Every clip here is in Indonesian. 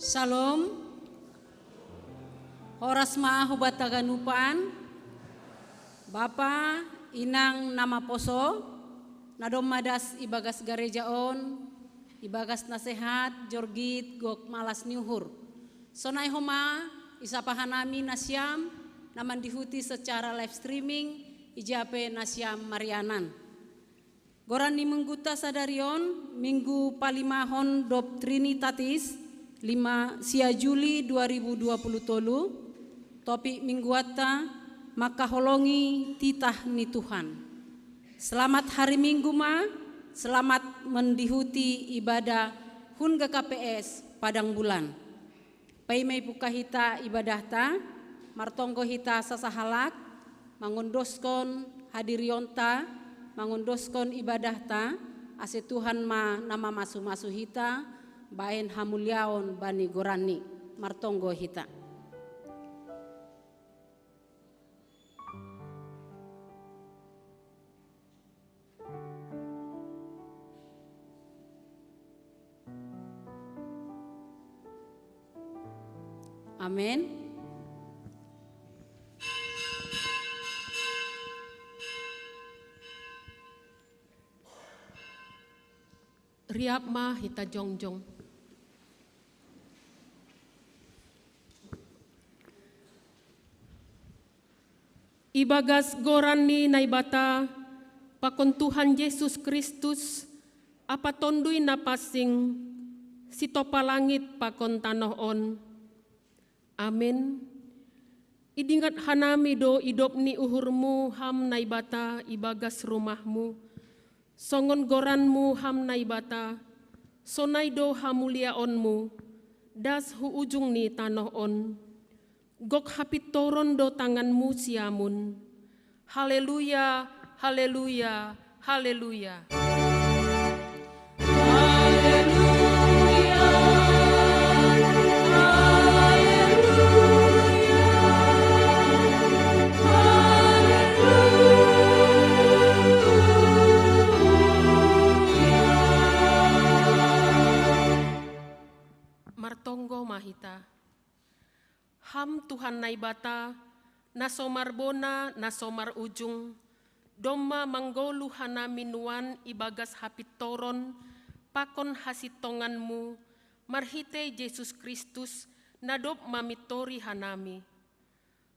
Salom. Horas ma hubat taganupaan. Bapa inang nama poso. Nadom madas ibagas garejaon. Ibagas nasehat jorgit gok malas niuhur. Sonai homa isapahanami nasyam. Naman dihuti secara live streaming. Ijape nasyam Marianan. Goran ni mengguta sadarion minggu palimahon dop Trinitatis 5 Juli 2020 tolu topik mingguata maka holongi titah ni Tuhan. Selamat hari Minggu ma, selamat mendihuti ibadah hun KPS Padang Bulan. Paimai puka hita ibadah ta, martonggo hita sasahalak, mangundoskon hadirionta, mangundoskon ibadah ta, ase Tuhan ma nama masu-masu hita, baen hamulyaon bani gorani martonggo hita. Amin. Riap ma hita jongjong. Ibagas goran ni naibata pakon Tuhan Yesus Kristus apa tondui napasing sitopa langit pakon tanohon. Amin. Idingat hanami do idop ni uhurmu ham naibata ibagas rumahmu. Songon goranmu ham naibata sonai do hamuliaonmu das hu ujung ni tanohon. Gok hapitoron do tanganmu siamun. Haleluya, haleluya, haleluya. Martonggo mahita. Ham Tuhan naibata, nasomar bona, nasomar ujung, doma manggolu hanami nuan ibagas hapitoron, pakon hasitonganmu, marhite Yesus Kristus, nadop mamitori hanami.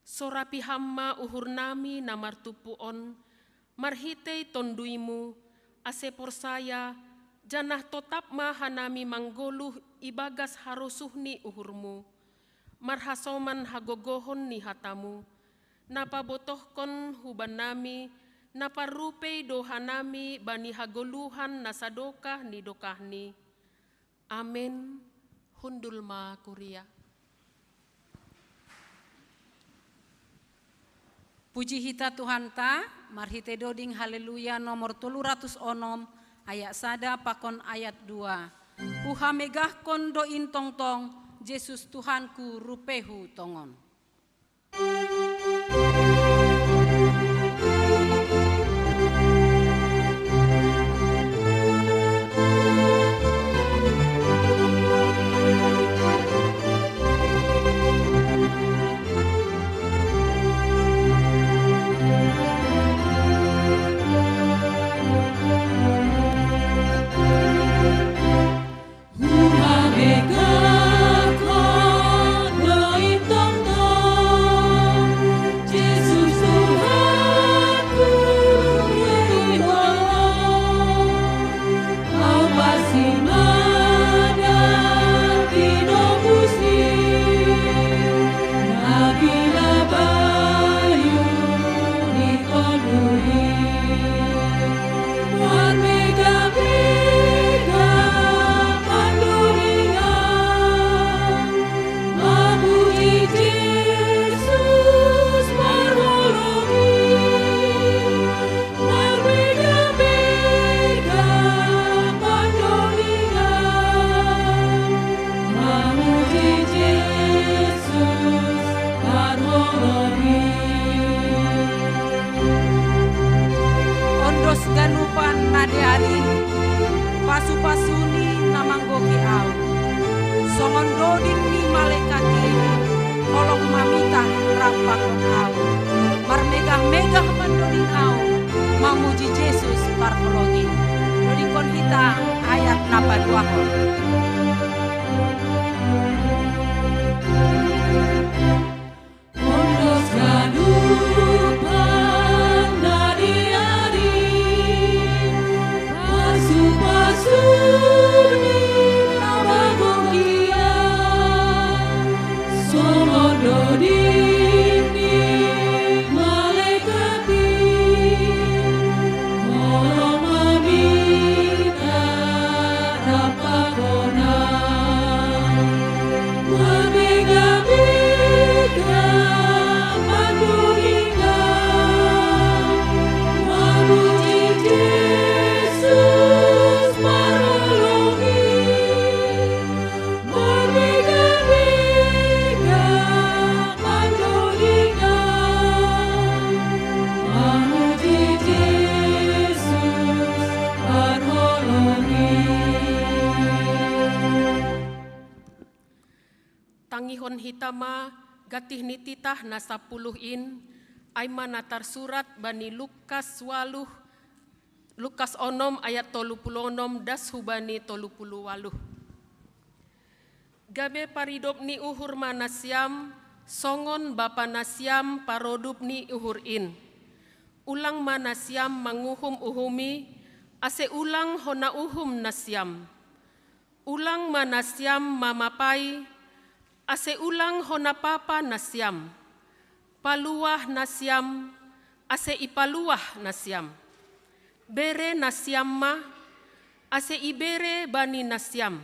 Sorapi hamma uhur nami namartupuon, marhite tonduimu, ase porsaya, janah totap ma hanami manggolu ibagas harusuhni uhurmu. Marhasoman hagogohon ni hatamu, napa botohkon huban nami, napa rupei dohanami bani hagoluhan nasadokah ni dokahni. Amin. Hundul ma kuria. Puji hita Tuhan ta, marhite doding haleluya nomor 306 ayat sada pakon ayat 2. Uha megahkon do intong tong, Yesus Tuhanku rupehu tongon. songon doding ni malekati kolong mamita rapakon au mar megah-megah mandoding au mamuji Yesus parkologi doding kon hita ayat napa duahon. Tangihon hitama gatih nititah na 10 aima natar surat bani Lukas 8 Lukas 6 ayat 36 das hubani 38. Gabe paridop ni uhur manasiam songon bapa nasiam parodup ni uhurin. Ulang manasiam manguhum uhumi ase ulang hona uhum nasiam. Ulang manasiam mamapai ase ulang hona papa nasiam. Paluah nasiam ase ipaluah nasiam. Bere nasiam ma ase ibere bani nasiam.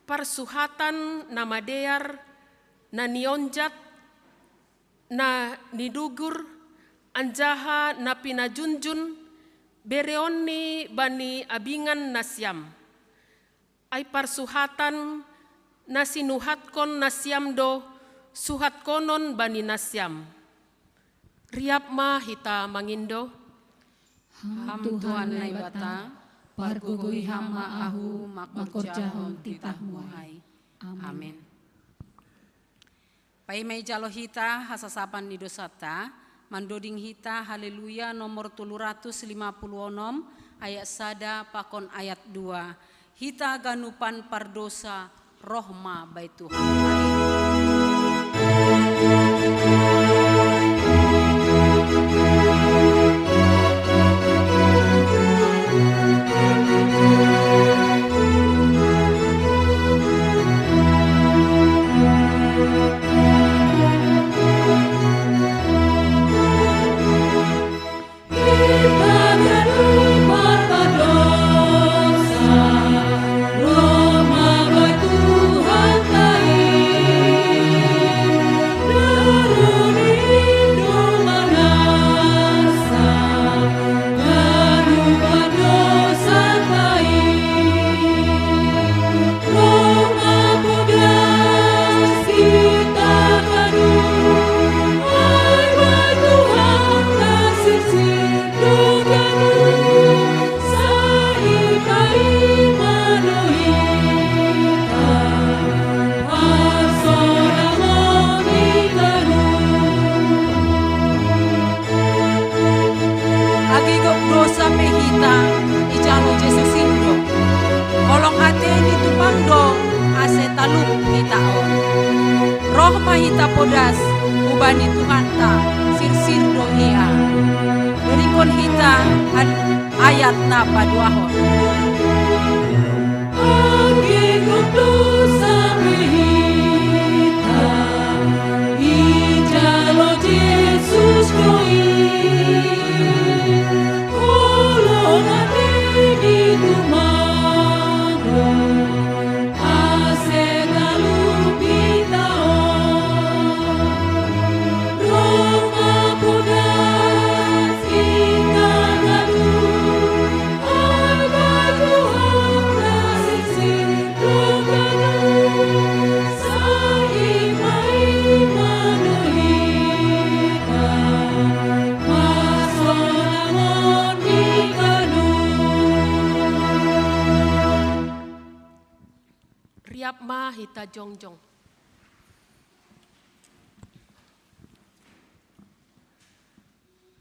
Parsuhatan nama dear na nionjat na nidugur anjaha na pinajunjun bereoni bani abingan nasiam. Ay parsuhatan na sinuhatkon nasiam do suhatkonon bani nasiam. Riap ma hita mangindo. Ham Tuhan nai bata pargugui hama ahu makorjahon titah muhai. Amin. Pai mai jalo hita hasasapan ni dosata mandoding hita haleluya nomor 356 ayat sada pakon ayat 2. Hita ganupan pardosa rohma bai Tuhan. Hita podas ubani Tuhan ta sirsir dohia berikon hita ayat na paduahon. Tuhan hita jongjong.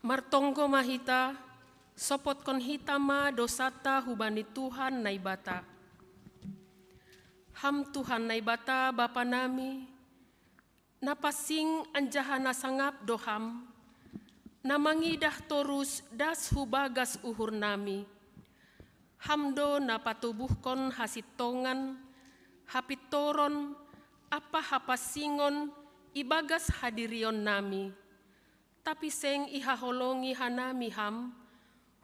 Martonggo mahita, sopot kon hita ma dosata hubani Tuhan naibata. Ham Tuhan naibata Bapa nami, napasing anjaha nasangap doham, namangidah torus das hubagas uhur nami. Hamdo napatubuhkon hasitongan, hapitoron, apa hapasingon, ibagas hadirion nami. Tapi seng ihaholongi hanami ham,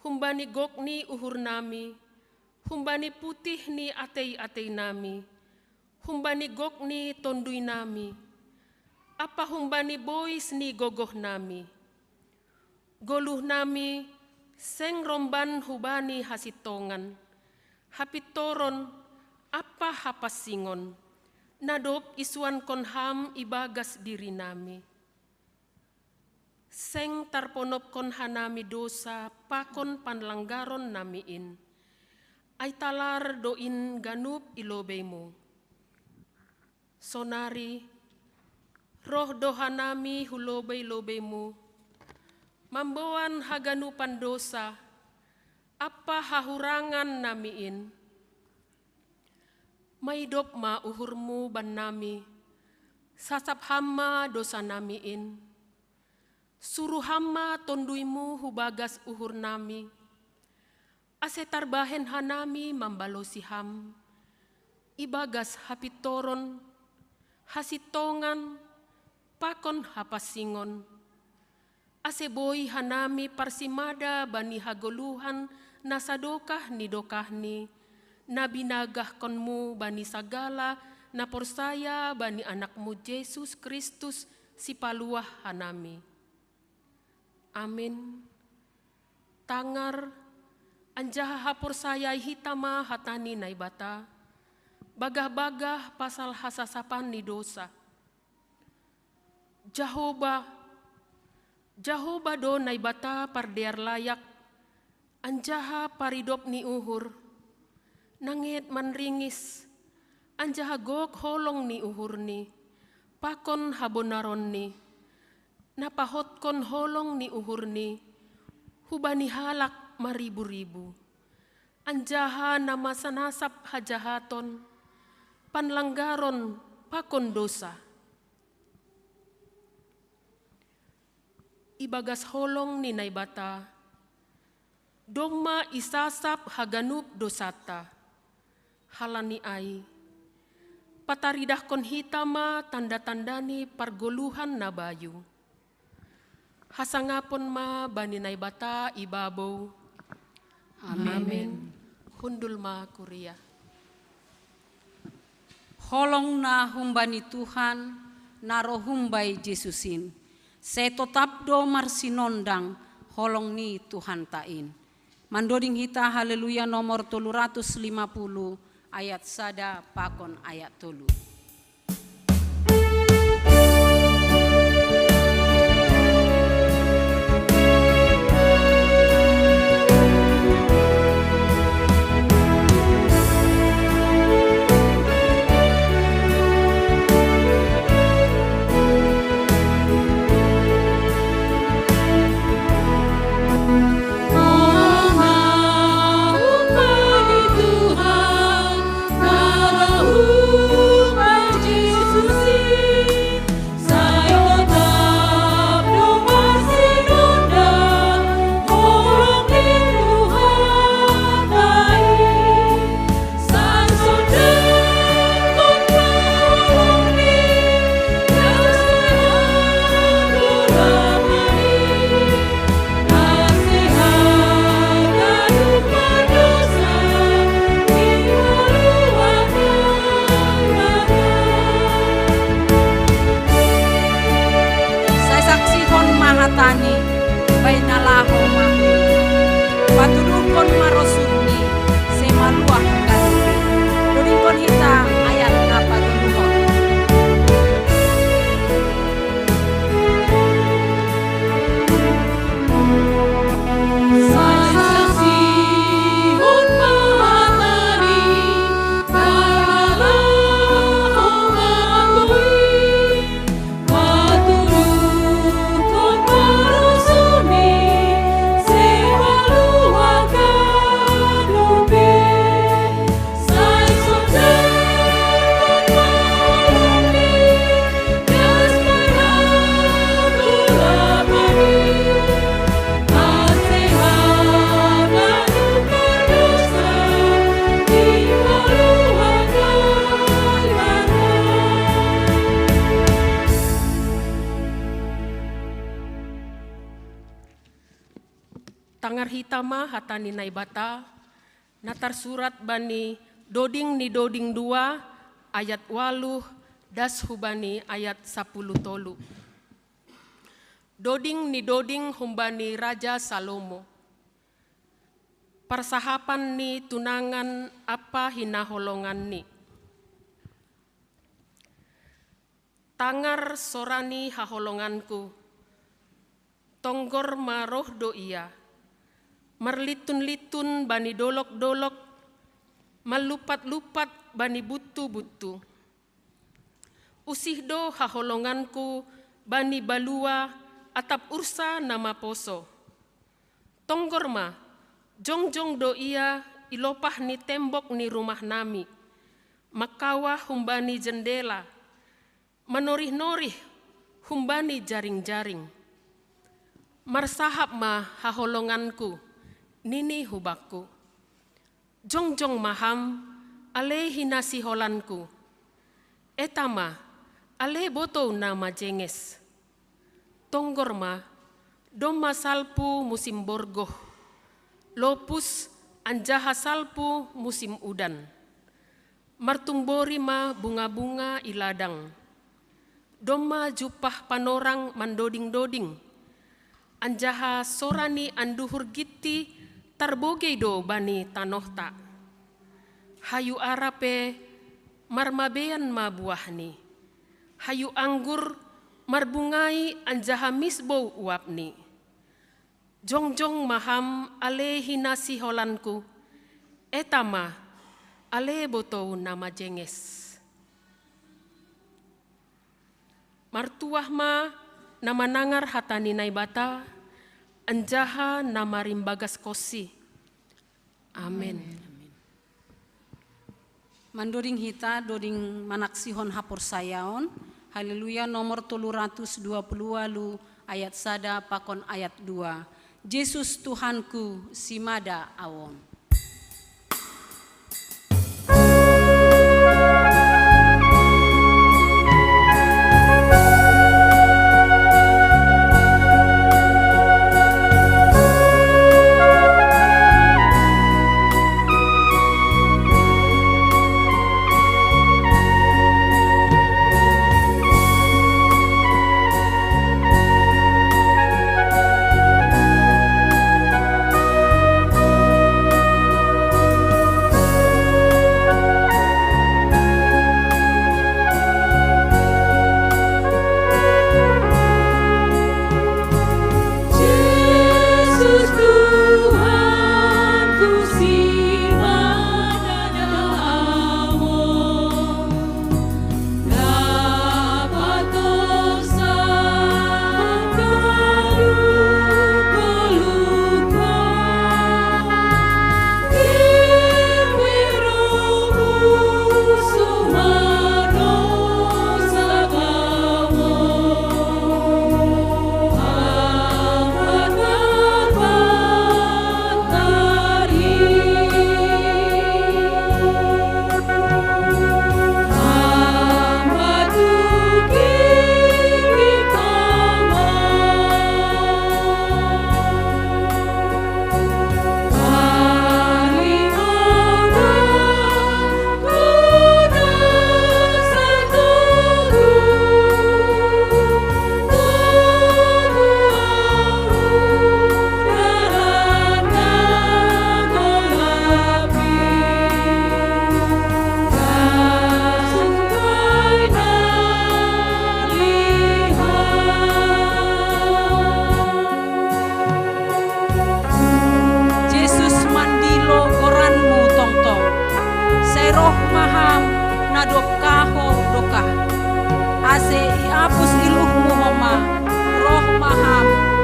humbani gokni uhur nami, humbani putih ni atei-atei nami, humbani gokni tondui nami, apa humbani bois ni gogoh nami. Goluh nami, seng romban hubani hasitongan, hapitoron, apa hapasingon, nadop isuan kon ham ibagas diri nami. Seng tarponop kon hanami dosa pakon panlanggaron namiin. Ay talar doin ganup ilobemu. Sonari, roh dohanami hulobey-lobemu. Mamboan haganupan dosa, apa hahurangan namiin. Maidop ma uhurmu ban nami, sasap hama dosa namiin. Suruh hama tonduimu hubagas uhur nami. Ase tarbahen hanami mambalosi ham. Ibagas hapitoron, hasitongan, pakon hapasingon. Ase boi hanami parsimada bani hagoluhan nasadokah ni dokahni. Nabinagah konmu bani sagala na porsaya bani anakmu Yesus Kristus si paluah hanami. Amin. Tangar, anjaha hapor saya hitama hatani naibata, bagah-bagah pasal hasasapan ni dosa. Jahoba do naibata pardear layak, anjaha paridop ni uhur, nangit manringis, anjaha gok holong ni uhur ni, pakon habonaron ni. Napahotkon holong ni uhur ni, hubani halak maribu-ribu. Anjaha nama sanasap hajahaton, panlanggaron pakon dosa. Ibagas holong ni naibata, doma isasap haganup dosata, halani ai. Pataridah kon hitama tanda-tandani pargoluhan nabayu. Hasangapon ma bani naibata ibabaw. Amen. Hundul ma kuria. Holong na humbani Tuhan, naro humbay Jesusin. Se totap do marsinondang, holong ni Tuhan tain. Mandoding hita haleluya nomor 350 ayat sada pakon ayat 3. Tangar hitama hatani naibata, natar surat bani doding ni doding 2 ayat 8 das hubani ayat 10 tolu. Doding ni doding humbani Raja Salomo. Persahapan ni tunangan apa hinaholongan ni. Tangar sorani haholonganku, tonggor maroh do iya, merlitun-litun bani dolok-dolok, melupat-lupat bani butu-butu. Usih do haholonganku bani balua atap ursa nama poso. Tonggor ma, jong-jong do iya ilopah ni tembok ni rumah nami, makawah humbani jendela, menorih-norih humbani jaring-jaring. Marsahap ma haholonganku, nini hubakku. Jong-jong maham, ale hinasi holanku. Etama, ale boto nama jenges. Tonggor ma, doma salpu musim borgoh. Lopus anjaha salpu musim udan. Martumbori ma bunga-bunga iladang. Doma jupah panorang mandoding-doding. Anjaha sorani anduhur gitti tarbogei do bani tanohta. Hayu arape marmabean ma buahni. Hayu anggur marbungai anjaha misbou uapni. Jong-jong maham ale hinasi holanku. Etama ale botou nama jenges. Martuah ma nama nangar hatani naibata, anjaha nama rimbagas kosi. Amin. Mandoding hita doding manaksihon hapur sayaon. Haleluya nomor 320 walu ayat 1 pakon ayat 2. Yesus Tuhanku simada awon.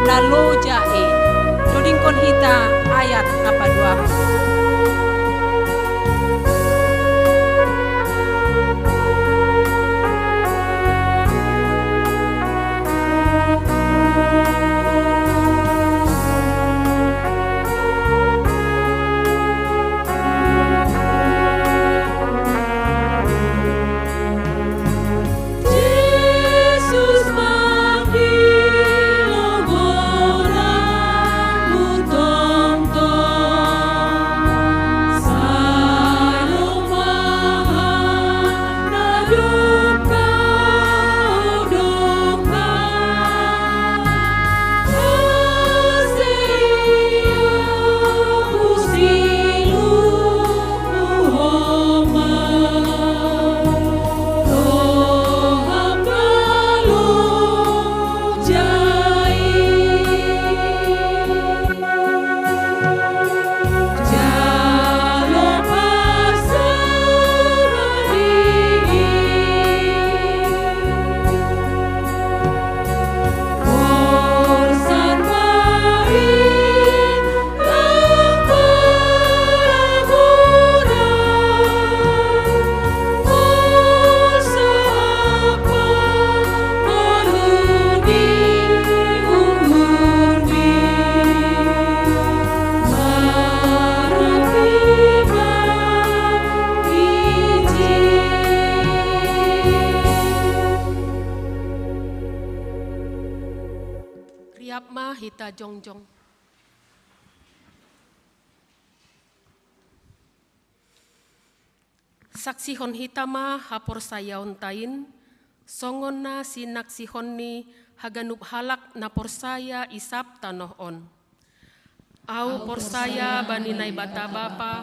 Nalojae dodingkon hita ayat apa dua. Muto Liap ma hita jongjong. Saksi hon hitama hapor sayaon tain, songon na sinak sihon ni haganup halak na porsaya isap tanoh on. Au porsaya bani nai bata bapa,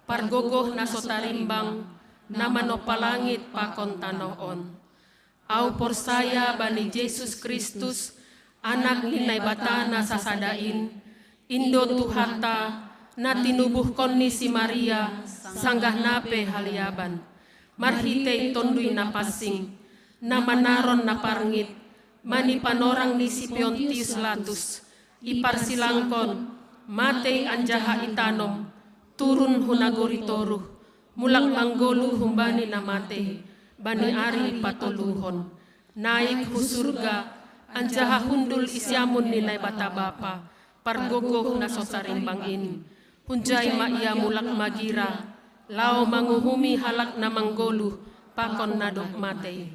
pargogoh na sotarimbang, na manopalangit pakon tanoh on. Au porsaya bani Yesus Kristus, anak ni nai bata na sasadain, indo tuhata, na tinubuhkon ni si Maria, sanggah nape haliaban, marhitei tondui na pasing, na manaron na parngit, mani panorang ni si Pontius Latus, iparsilangkon, matei anjaha itanom, turun hunagori toruh, mulak manggolu humbani na mate, bani ari patuluhon, naik husurga, anjaha hundul isyamun nilai bata bapa, pargogoh na sosarimbang ini. Hunjai ma ia mulak magira, lao manguhumi halak na manggoluh, pakon nadok matei.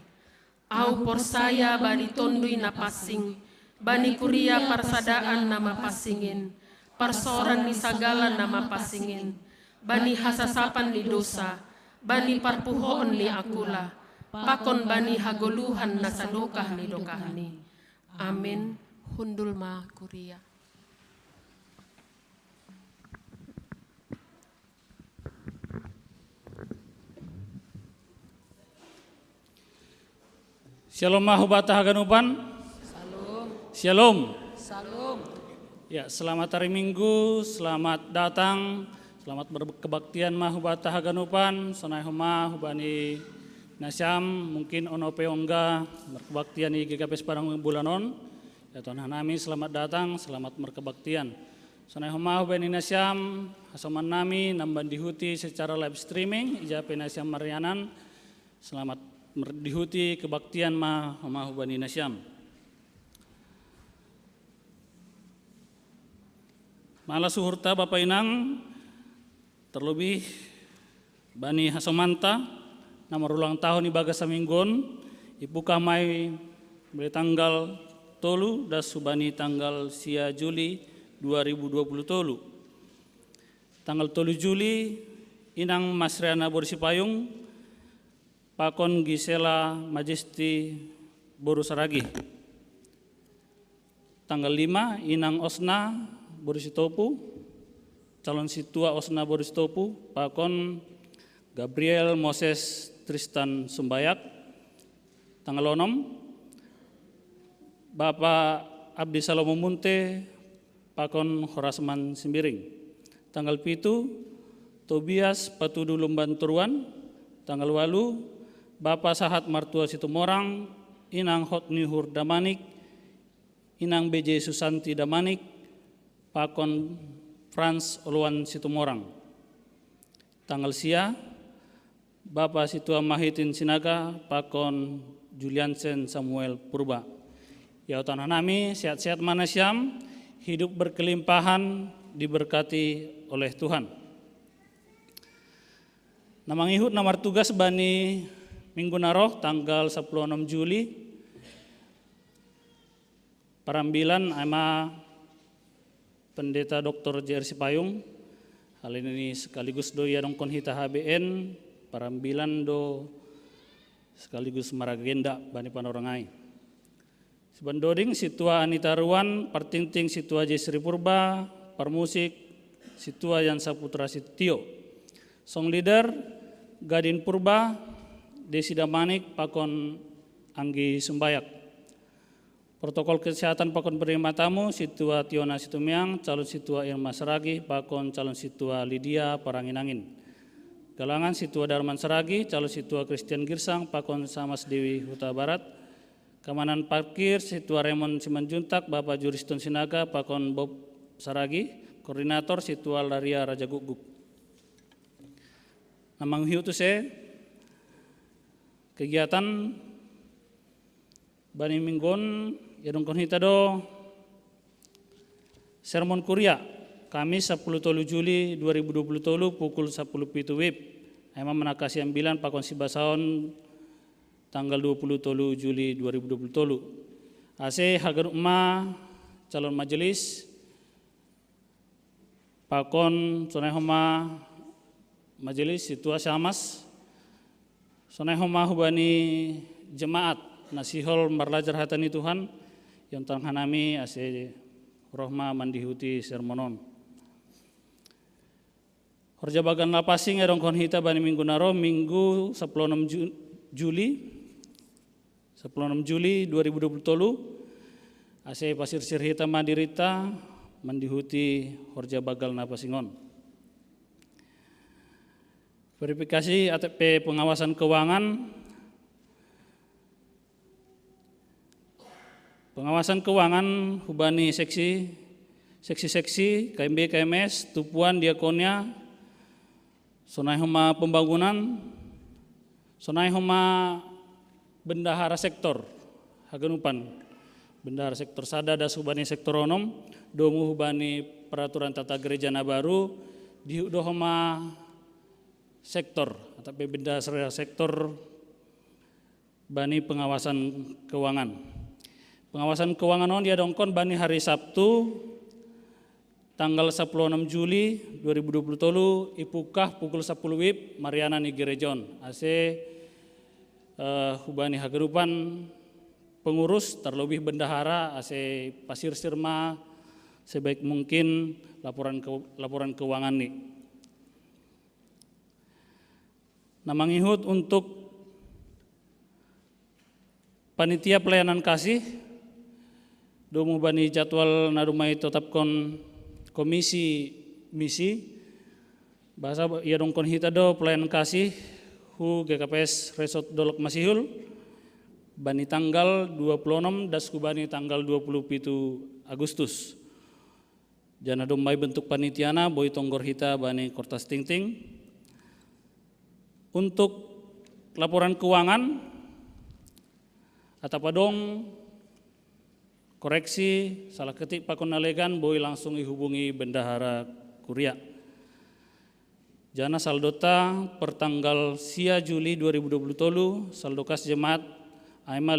Au porsaya bani tondui na pasing, bani kuria parsadaan nama pasingin, parsoran ni sagala nama pasingin, bani hasasapan ni dosa, bani parpuhoon ni akula, pakon bani hagoluhan na sadokah ni dokahni. Amin. Hundul ma kuria. Shalom mahubata haganupan. Shalom. Salam. Ya, selamat hari Minggu, selamat datang, selamat berkebaktian mahubata haganupan, sonai homa hubani nasyam, mungkin onope ongga berkebaktian di GKP Separang bulanon. Ya Tuhan nami selamat datang, selamat berkebaktian. Sonai homa hubani nasyam, hasoman nami namban dihuti secara live streaming, ijape nasyam Marianan. Selamat dihuti kebaktian hubani nasyam. Malah suhurta Bapak Inang, terlebih bani hasomanta, nomor ulang tahun ibaga saminggon, ibu kamai beli tanggal tolu das subani tanggal sia Juli 2020 tolu. Tanggal tolu Juli Inang Masriana Borisipayung, Pakon Gisela Majesti Borusaragi. Tanggal 5 Inang Osna Borisitopu, calon situa Osna Borisitopu, Pakon Gabriel Moses Tristan Sumbayak. Tanggal 6 Bapak Abdi Salomo Munte, Pakon Horasman Simbiring. Tanggal 7 Tobias Patudu Lumban Turuan. Tanggal 8 Bapak Sahat Martua Situmorang, Inang Hotni Hur Damanik, Inang BJ Susanti Damanik, Pakon Frans Oluan Situmorang. Tanggal sia Bapak Situa Mahitin Sinaga, Pakon Juliansen Samuel Purba. Ya tanah nami sehat-sehat manasyam, hidup berkelimpahan, diberkati oleh Tuhan. Namang ihut namar tugas bani Minggu naroh tanggal 16 Juli parambilan ama Pendeta Dr. J.R. Sipayung. Hal ini sekaligus do ya dongkon hita HBN parambilan do sekaligus maragenda bani panorangai. Sebandoding situa Anita Ruan, partingting situa Jesri Purba, parmusik situa Yan Saputra Sitio. Song leader Gadin Purba, Desi Damanik, Pakon Anggi Sumbayak. Protokol kesehatan Pakon penerima tamu, situa Tiona Situmiang, calon situa Irma Saragi, Pakon calon situa Lydia Paranginangin. Galangan situa Darman Saragi, calon situa Christian Girsang, Pakon Samas Dewi Huta Barat. Keamanan parkir situa Raymond Simanjuntak, Bapak Juriston Sinaga, Pakon Bob Saragi. Koordinator situa Laria Raja Guguk. Namang hiu tu kegiatan bani minggon ya dongkon hita do sermon kuria Kamis 10 Juli 2020 pukul 10 WIB. Emang menakasi ambilan Pakon Sibasaon tanggal 20 Juli 2020. Ase hagar umma calon majelis, pakon sonai homa majelis situasi amas, sonai homa hubani jemaat nasihol marlajar hatani Tuhan yang tang hanami ase rohma mandihuti sermonon. Horja bagan lapasing erong kon hita bani minggu naro minggu 16 Juli 2023 ase pasir sir hita madirita mandihuti horja bagal napasingon. Verifikasi ATP pengawasan keuangan. Pengawasan keuangan hubani seksi KMB KMS tupuan diakonia sonai homa pembangunan, sonai homa bendahara sektor haganupan bendahara sektor sada das hubani sektor onom domu hubani peraturan tata gereja na baru di homa sektor atau bendahara sektor bani pengawasan keuangan. Pengawasan keuangan on dia dongkon bani hari Sabtu tanggal 16 Juli 2023 ipukah pukul 10 WIB Mariana ni Gerejon ase hubani hagarupan pengurus terlebih bendahara ase pasir sirma sebaik mungkin laporan keuangan nih. Nah mangihut untuk panitia pelayanan kasih domu bani jadwal narumai tetapkan komisi misi bahasa ia dongkon hita do pelayanan kasih hu GKPS Resort Dolok Masihul bani tanggal 26 das kubani tanggal 27 Agustus. Jana dombai bentuk panitiana boy tonggor hita bani Kortas Tingting. Untuk laporan keuangan atau padong koreksi salah ketik pakon nalegan boy langsung dihubungi bendahara Kuria. Jana saldota pertanggal sia Juli 2023 saldo kas jemaat AMA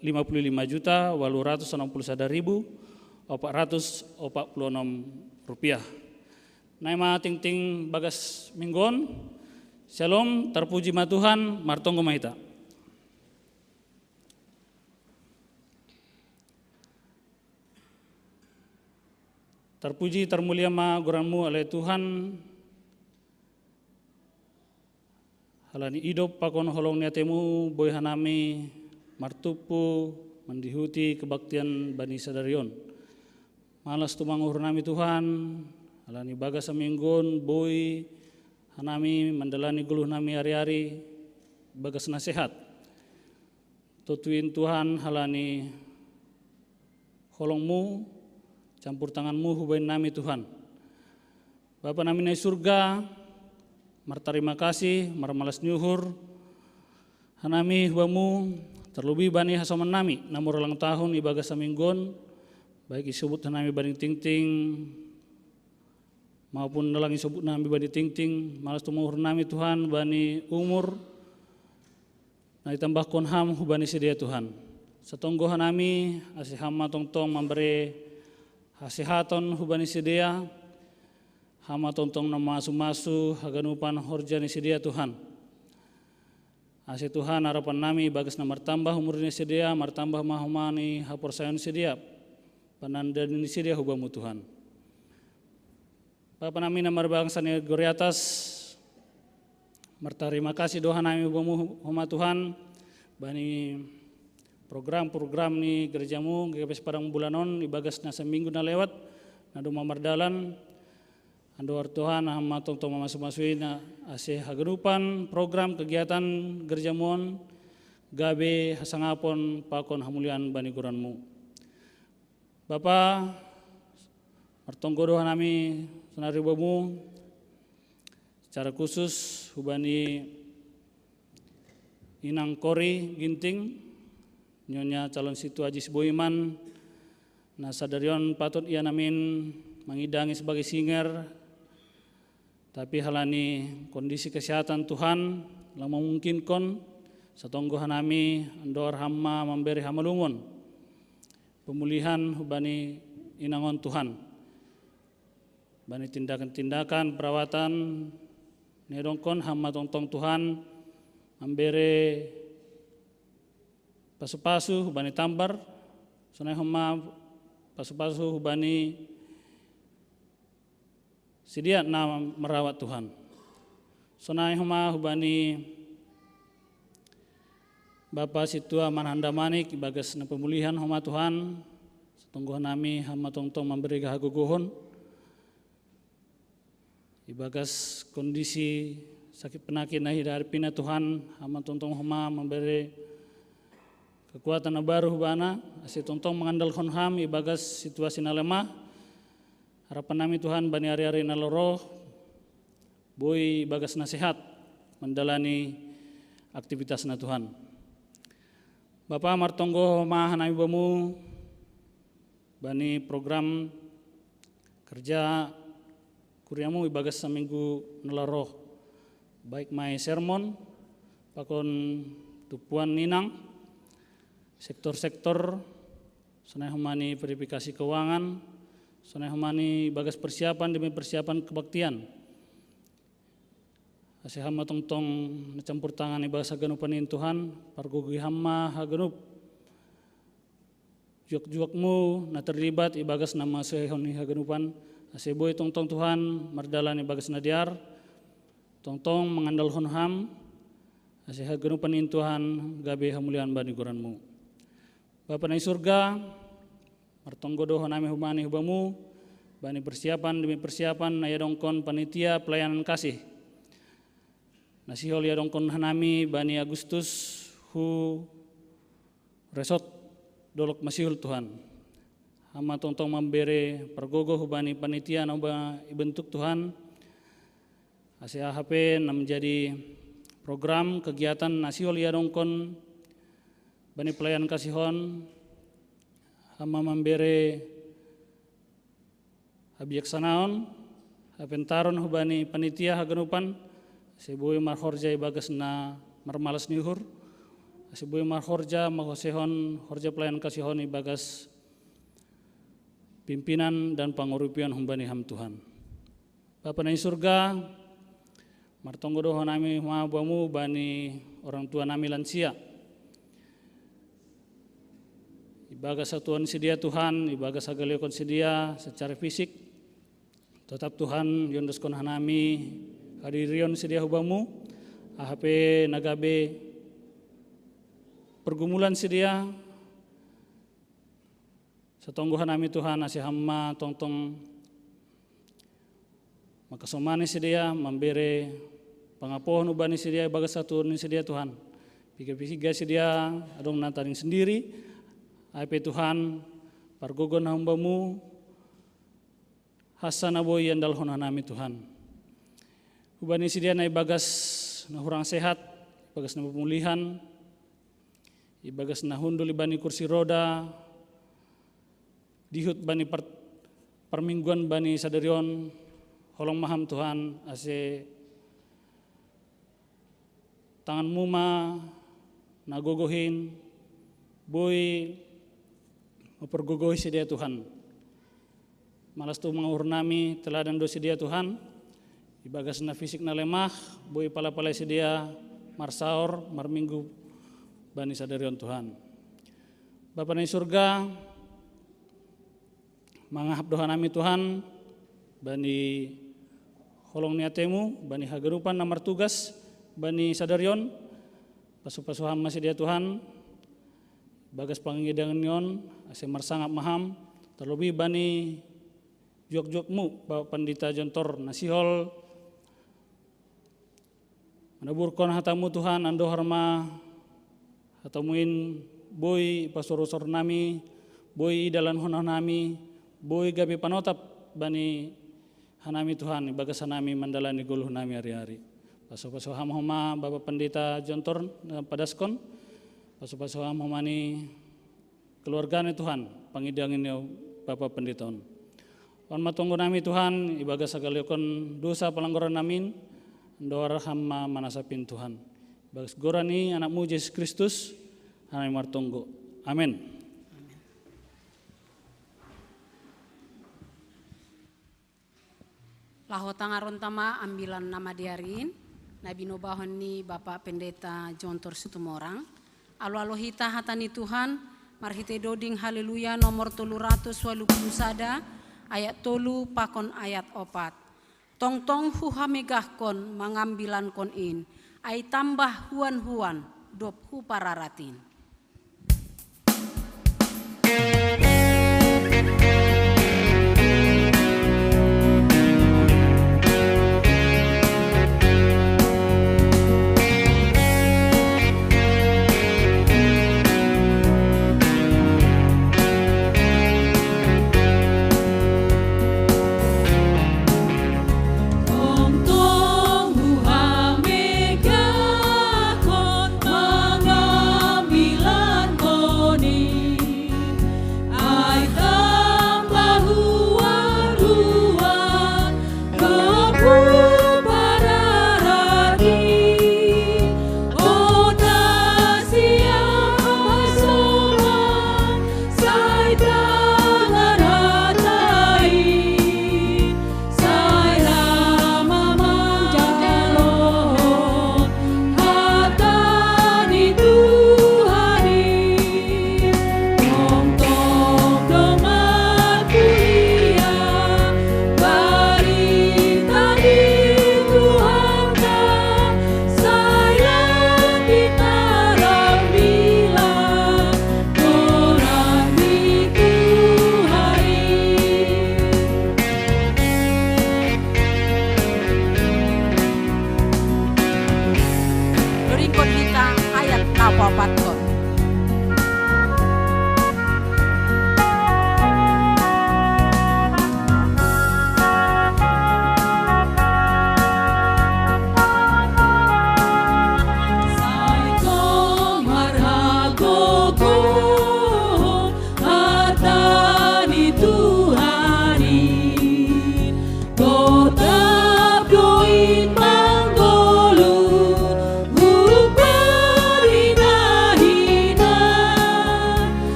55.861.446 rupiah. Naima ting bagas minggon. Shalom, terpuji ma Tuhan, martonggo mahita. Terpuji termulia ma goranmu oleh Tuhan. Halani idop pakon holong niatemu boy hanami martupu mendihuti kebaktian Bani Sadarion. Malas tumanguhur nami Tuhan. Halani bagas saminggon boy hanami mendelani guluh nami hari-hari bagas nasihat. Tutuin Tuhan halani holongmu campur tanganmu hubain nami Tuhan. Bapa nami nai surga, martarima kasih, marmalas nyuhur, hanami hubamu terlebih bani hasoman nami, namur ulang tahun ibaga saminggon, baik isebut hanami bani ting-ting, maupun dalang isebut nami bani ting-ting, malas tumuhur nami Tuhan, bani umur, na ditambah konham hubani sedia Tuhan. Setonggo hanami, asih hama tong-tong memberi hasihaton hubani sedia, hama tontong nama masu-masu haganupan horjani sedia Tuhan. Asih Tuhan harapan nami bagas na martambah umurni sedia, martambah mahumani hapor sayon sedia, panandani sedia hubamu Tuhan. Bapa nami namar bangsa ni gori atas, martarima kasih doa nami hubamu huma Tuhan, bani program-program ni gerejamu GKPS Padang Bulanon ibagas na seminggu na lewat na duma mardalan ando Tuhan hama tong masu-masui na ase haganupan program kegiatan gerejamuon gabe hasangapon pakon hamulian bani guranmu. Bapa martonggo doa nami sunari bamu secara khusus hubani Inang Kori Ginting Nyonya calon situ Ajis Boiman na sadarion patut ia namin mengidangi sebagai singer tapi halani kondisi kesehatan Tuhan lang memungkinkan satonggo hanami andor hama memberi hamalungon pemulihan hubani inangon Tuhan. Bani tindakan-tindakan perawatan nedongkon hama tongtong Tuhan memberi pasu-pasu hubani tambar, sonai hama pasu-pasu hubani sedia na merawat Tuhan. Sonai hama hubani Bapa situa manhanda manik ibagas na pemulihan hama Tuhan, setungguh nami hama tongtong memberi gahaguguhon, ibagas kondisi sakit penakit na hidaripina Tuhan, hama tongtong hama memberi kekuatan na baru hubana, asi tongtong mengandalkan ham ibagas situasi na lemah, harapan nami Tuhan bani hari-hari na loroh, boy ibagas na sehat, mendalani aktivitas na Tuhan. Bapak martonggo mahanami bamu bani program kerja kuriamu ibagas seminggu nelaroh baik mai sermon pakon tupuan ninang sektor-sektor sonai humani verifikasi keuangan sonai humani bagas persiapan demi persiapan kebaktian ase hama tongtong campur tangan ibagas haganupanin Tuhan pargogi hama haganup juak-juakmu na terlibat ibagas nama sehoni haganupan ase boy tongtong Tuhan mardalan ibagas nadiar tongtong mengandalkan ham ase haganupanin Tuhan gabe hamulian bani guranmu. Bapa na surga martonggo doho nami humani hubamu bani persiapan demi persiapan na yadongkon panitia pelayanan kasih nasihol yadongkon hanami bani Agustus hu resort dolok masihul Tuhan hama tongtong memberi pergogo hubani panitia na ibentuk Tuhan ase AHP na menjadi program kegiatan nasihol yadongkon bani pelayan kasihon hama memberi habiaksanaon hapentaron hubani panitia haganupan sebuah marhorja ibagas na marmalas nihur sebuah marhorja mahosehon horja pelayan kasihon ibagas pimpinan dan pangurupian humbani ham Tuhan. Bapa na surga martonggo doho nami mahabamu bani orang tua nami lansia ibagas satuan sedia Tuhan ibagas agaliokon sedia secara fisik tetap Tuhan yondoskon hanami hadirion sedia hubamu AHP nagabe pergumulan sedia setongguhan nami Tuhan ase hama tongtong makasomani sedia memberi pangapohon ubani sedia bagas satuan sedia Tuhan pikir-pikir sedia adong nataring sendiri AHP Tuhan pargogon hambamu hasana boy yandal hona nami Tuhan ubani sedia na ibagas na hurang sehat, ibagas na pemulihan, ibagas na hundul ibani kursi roda, dihut bani permingguan bani sadarion, holong maham Tuhan, ase tangan muma, nagogohin, boy mempergogohi sedia Tuhan. Malas tu mengahur nami, teladan do sedia Tuhan, ibagas na fisik na lemah, boy pala-pala sedia marsaor, marminggu bani sadarion Tuhan. Bapa na surga, mangahap doa nami Tuhan, bani holong niatemu, bani haganupan na martugas, bani sadarion, pasu-pasuham sedia Tuhan, bagas pangidangan yon, ase marsangap maham, terlebih bani juak-juakmu, Bapak Pandita Jontor nasihol, menaburkan hatamu Tuhan, ando harma hatamuin boy pasorosor nami, boy dalan honah nami, boy gabi panotap bani hanami Tuhan, bagas hanami mandalani guluh nami hari-hari. Paso-paso ham homa Bapak Pendeta Jontor padaskon, paso-paso ham homani keluarganya Tuhan, pangidangin Bapak Pendeta on. On matunggu nami Tuhan, ibagas sagaliokon dosa pelanggaran namin, doa hama manasapin Tuhan. Bagas gorani anakmu Yesus Kristus, hanami martonggo. Amin. Laho tangaron tama ambilan nama diarin, Nabi nobahon ni Bapak Pendeta John Tor Situmorang. Alo hita hatani Tuhan, marhite doding haleluya nomor 381 ayat 3 pakon ayat 4. Tong huha megahkon mangambilan kon in, ay tambah huan dop hu pararatin.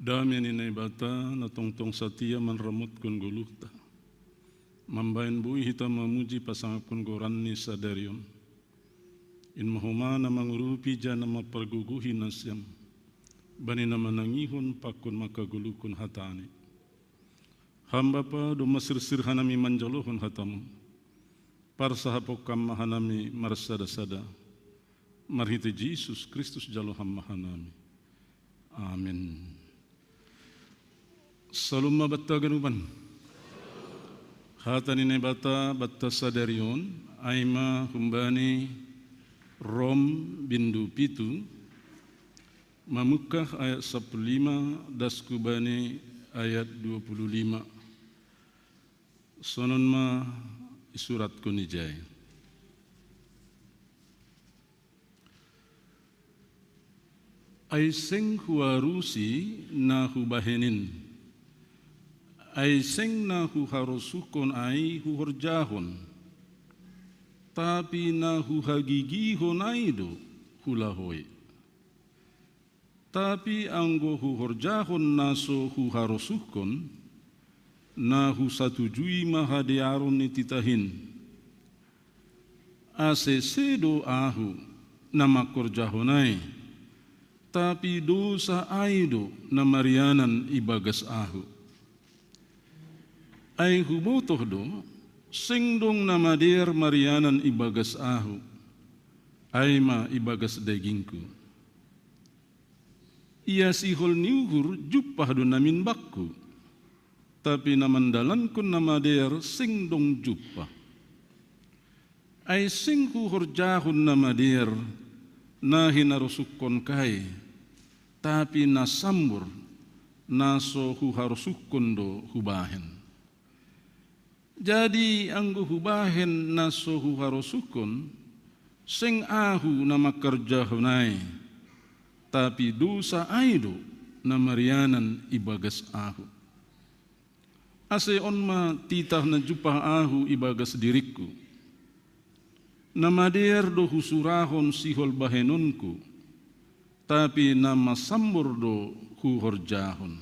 Dami ni bata na tongtong satia manramut kun guluhta. Mambayan bui hita mamuji pasangapun goran ni sadarion. In mahumana mangurupi jana maperguguhi nasyam. Bani na manangihon pakun makagulukun hatani. Hamba pa do masirsir hanami manjalohon hatamu. Parsahapokam mahanami marsada-sada. Marhite Jesus Kristus jaloham mahanami. Amin. Saluma batta ganuban. Hatani ne batta sadarion aima humbani Rom bindu pitu mamukah ayat 15 daskubani ayat 25 sonon ma surat kunijai. Aiseng huarusi na hubahenin Aiseng na huharusukon ai huhorjahon, tapi na huhagigihon ai do hulahoy. Tapi anggo huhorjahon naso huharusukon, na husatujui mahadiaron nititahin. Asesedo ahu na makorjahonai, tapi dosa aido na marianan ibagas ahu. Ay hubotoh do, singdong na madir marianan ibagas ahu, ay ma ibagas dagingku. Ia sihol niuhur jupah do namin bakku, tapi namandalan kun na madir singdong jupah. Ai singku horjahun nama dir nahi narusukon kai tapi nasambur naso hu harusukon do hubahen. Jadi anggu hubahen naso hu harusukon sing ahu nama kerja hunai tapi dosa aido nama rianan ibagas ahu. Ase onma titah na jupah ahu ibagas diriku. Nama der do husurahon sihol bahenunku, tapi nama sambur do huhorjahon.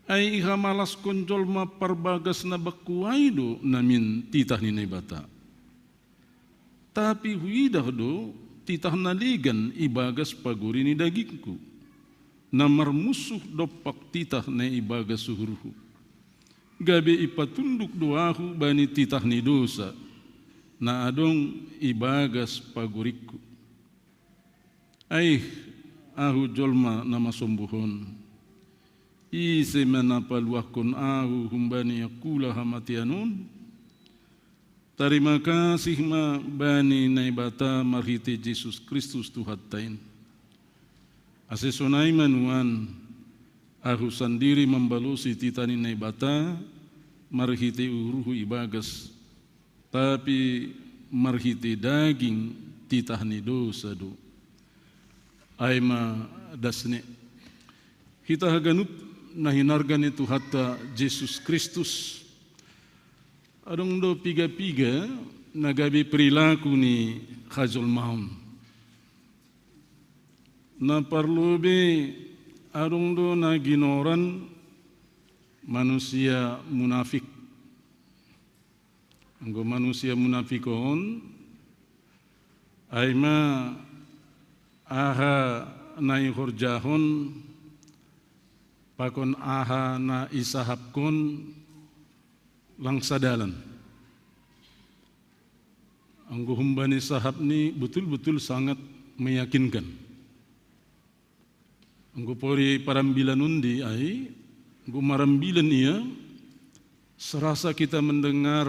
Ai iha malas konjol ma parbagas na bakuaido namin titah ni nebata. Tapi huidah do titah naligan ibagas paguri ni dagingku. Namar musuh dopak titah na ibagas suhuruhu. Gabe ipatunduk doahu bani titah ni dosa. Na adong ibagas paguriku. Ai ahu jolma nama sombuhon. Ise menapaluakon ahu humbani akula hamatianun. Terima kasih ma bani naibata marhiti Yesus Kristus Tuhan tain. Ase sonai manuan ahu sendiri membalusi titani naibata marhiti uruhu ibagas. Tapi marhiti daging titah ni dosa do. Aima dasne. Kita haganup nahinargan itu hatta Yesus Kristus. Adong do piga-piga nagabi perilaku ni khazul maun. Na parlobe adong do naginoran manusia munafik. Anggo manusia munafikon aima aha na horjahon pakon aha na isahapkon langsadalan. Anggo humbani sahab ni betul-betul sangat meyakinkan. Anggo pori parambilan undi ai anggo marambilan ia serasa kita mendengar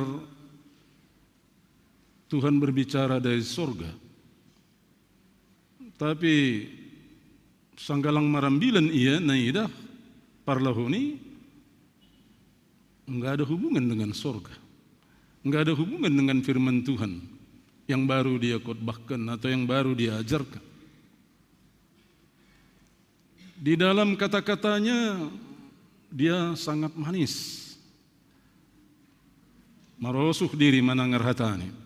Tuhan berbicara dari sorga. Tapi sanggalang marambilan ia naidah parlahoni enggak ada hubungan dengan sorga. Enggak ada hubungan dengan firman Tuhan yang baru dia khotbahkan atau yang baru dia ajarkan. Di dalam kata-katanya dia sangat manis. Marosuh diri manangar hatani.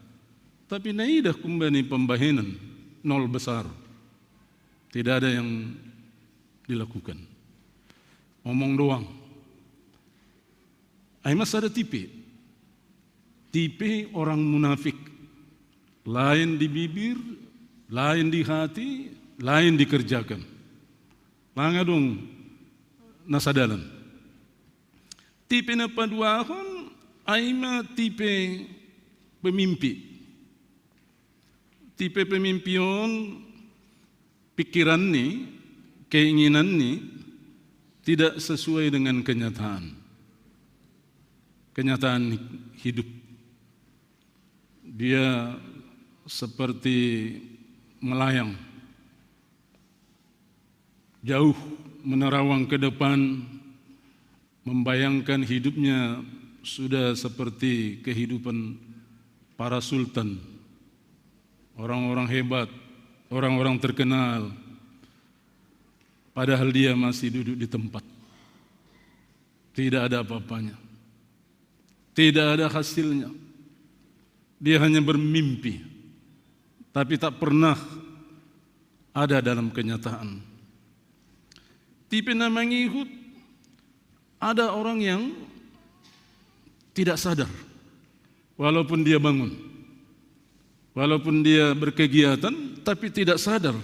Tapi naidah kumbani pembahenan nol besar. Tidak ada yang dilakukan. Omong doang. Aimas ada tipe. Tipe orang munafik. Lain di bibir, lain di hati, lain dikerjakan. Langadong nasadalan. Tipe na paduahon, aima tipe pemimpi. Tipe pemimpion pikiran ni, keinginan ni tidak sesuai dengan kenyataan. Kenyataan hidup. Dia seperti melayang. Jauh menerawang ke depan, membayangkan hidupnya sudah seperti kehidupan para sultan. Orang-orang hebat, orang-orang terkenal, padahal dia masih duduk di tempat. Tidak ada apa-apanya. Tidak ada hasilnya. Dia hanya bermimpi, tapi tak pernah ada dalam kenyataan. Tipe nama ngikut, ada orang yang tidak sadar, walaupun dia bangun. Walaupun dia berkegiatan, tapi tidak sadar.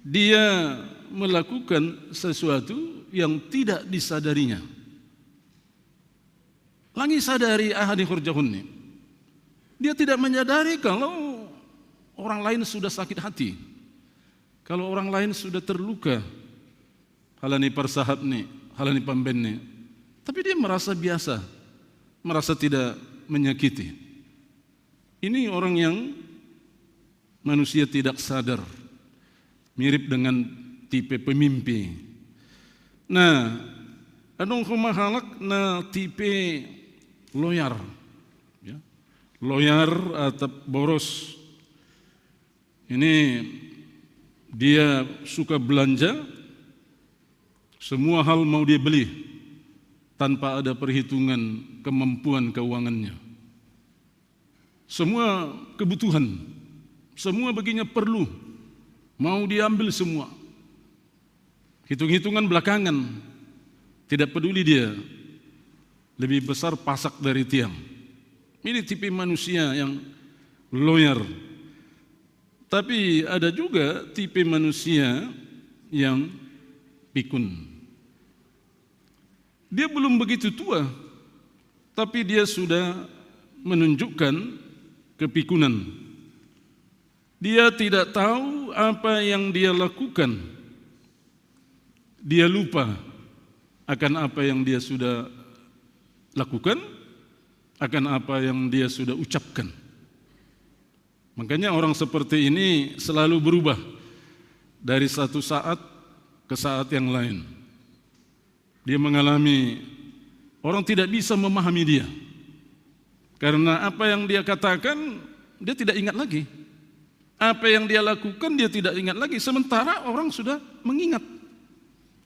Dia melakukan sesuatu yang tidak disadarinya. Langi sadari ahadi khurjahunni. Dia tidak menyadari kalau orang lain sudah sakit hati. Kalau orang lain sudah terluka. Halani persahab ni, halani pamben ni. Tapi dia merasa biasa. Merasa tidak menyakiti. Ini orang yang manusia tidak sadar, mirip dengan tipe pemimpi. Nah, adong humahalak na tipe loyar, ya. Loyar atau boros. Ini dia suka belanja, semua hal mau dia beli tanpa ada perhitungan kemampuan keuangannya. Semua kebutuhan, semua baginya perlu, mau diambil semua. Hitung-hitungan belakangan, tidak peduli dia, lebih besar pasak dari tiang. Ini tipe manusia yang loyar. Tapi ada juga tipe manusia yang pikun. Dia belum begitu tua, tapi dia sudah menunjukkan kepikunan. Dia tidak tahu apa yang dia lakukan. Dia lupa akan apa yang dia sudah lakukan, akan apa yang dia sudah ucapkan. Makanya orang seperti ini selalu berubah dari satu saat ke saat yang lain. Dia mengalami, orang tidak bisa memahami dia. Karena apa yang dia katakan, dia tidak ingat lagi. Apa yang dia lakukan, dia tidak ingat lagi. Sementara orang sudah mengingat.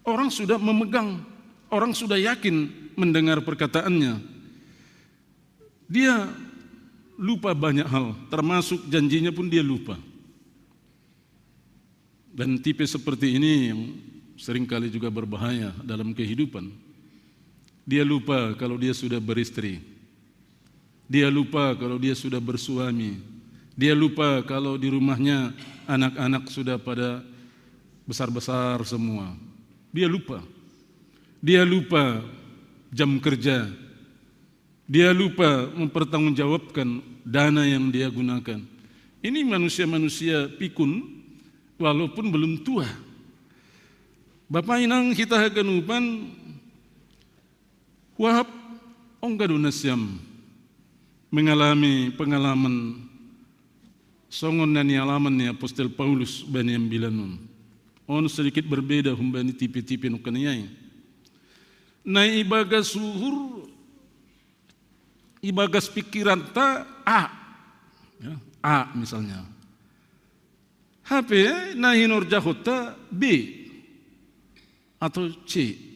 Orang sudah memegang. Orang sudah yakin mendengar perkataannya. Dia lupa banyak hal, termasuk janjinya pun dia lupa. Dan tipe seperti ini yang seringkali juga berbahaya dalam kehidupan. Dia lupa kalau dia sudah beristri. Dia lupa kalau dia sudah bersuami. Dia lupa kalau di rumahnya anak-anak sudah pada besar-besar semua. Dia lupa. Dia lupa jam kerja. Dia lupa mempertanggungjawabkan dana yang dia gunakan. Ini manusia-manusia pikun walaupun belum tua. Bapak inang kita haganupan wahab onggadunasyam mengalami pengalaman songon dan alaman ni Apostel Paulus bani ambilanun. On sedikit berbeda humbani tipe-tipe nukaniyai. Na ibagas suhur, ibagas pikiran ta A, ya, A misalnya. HP na hinor jahota B atau C.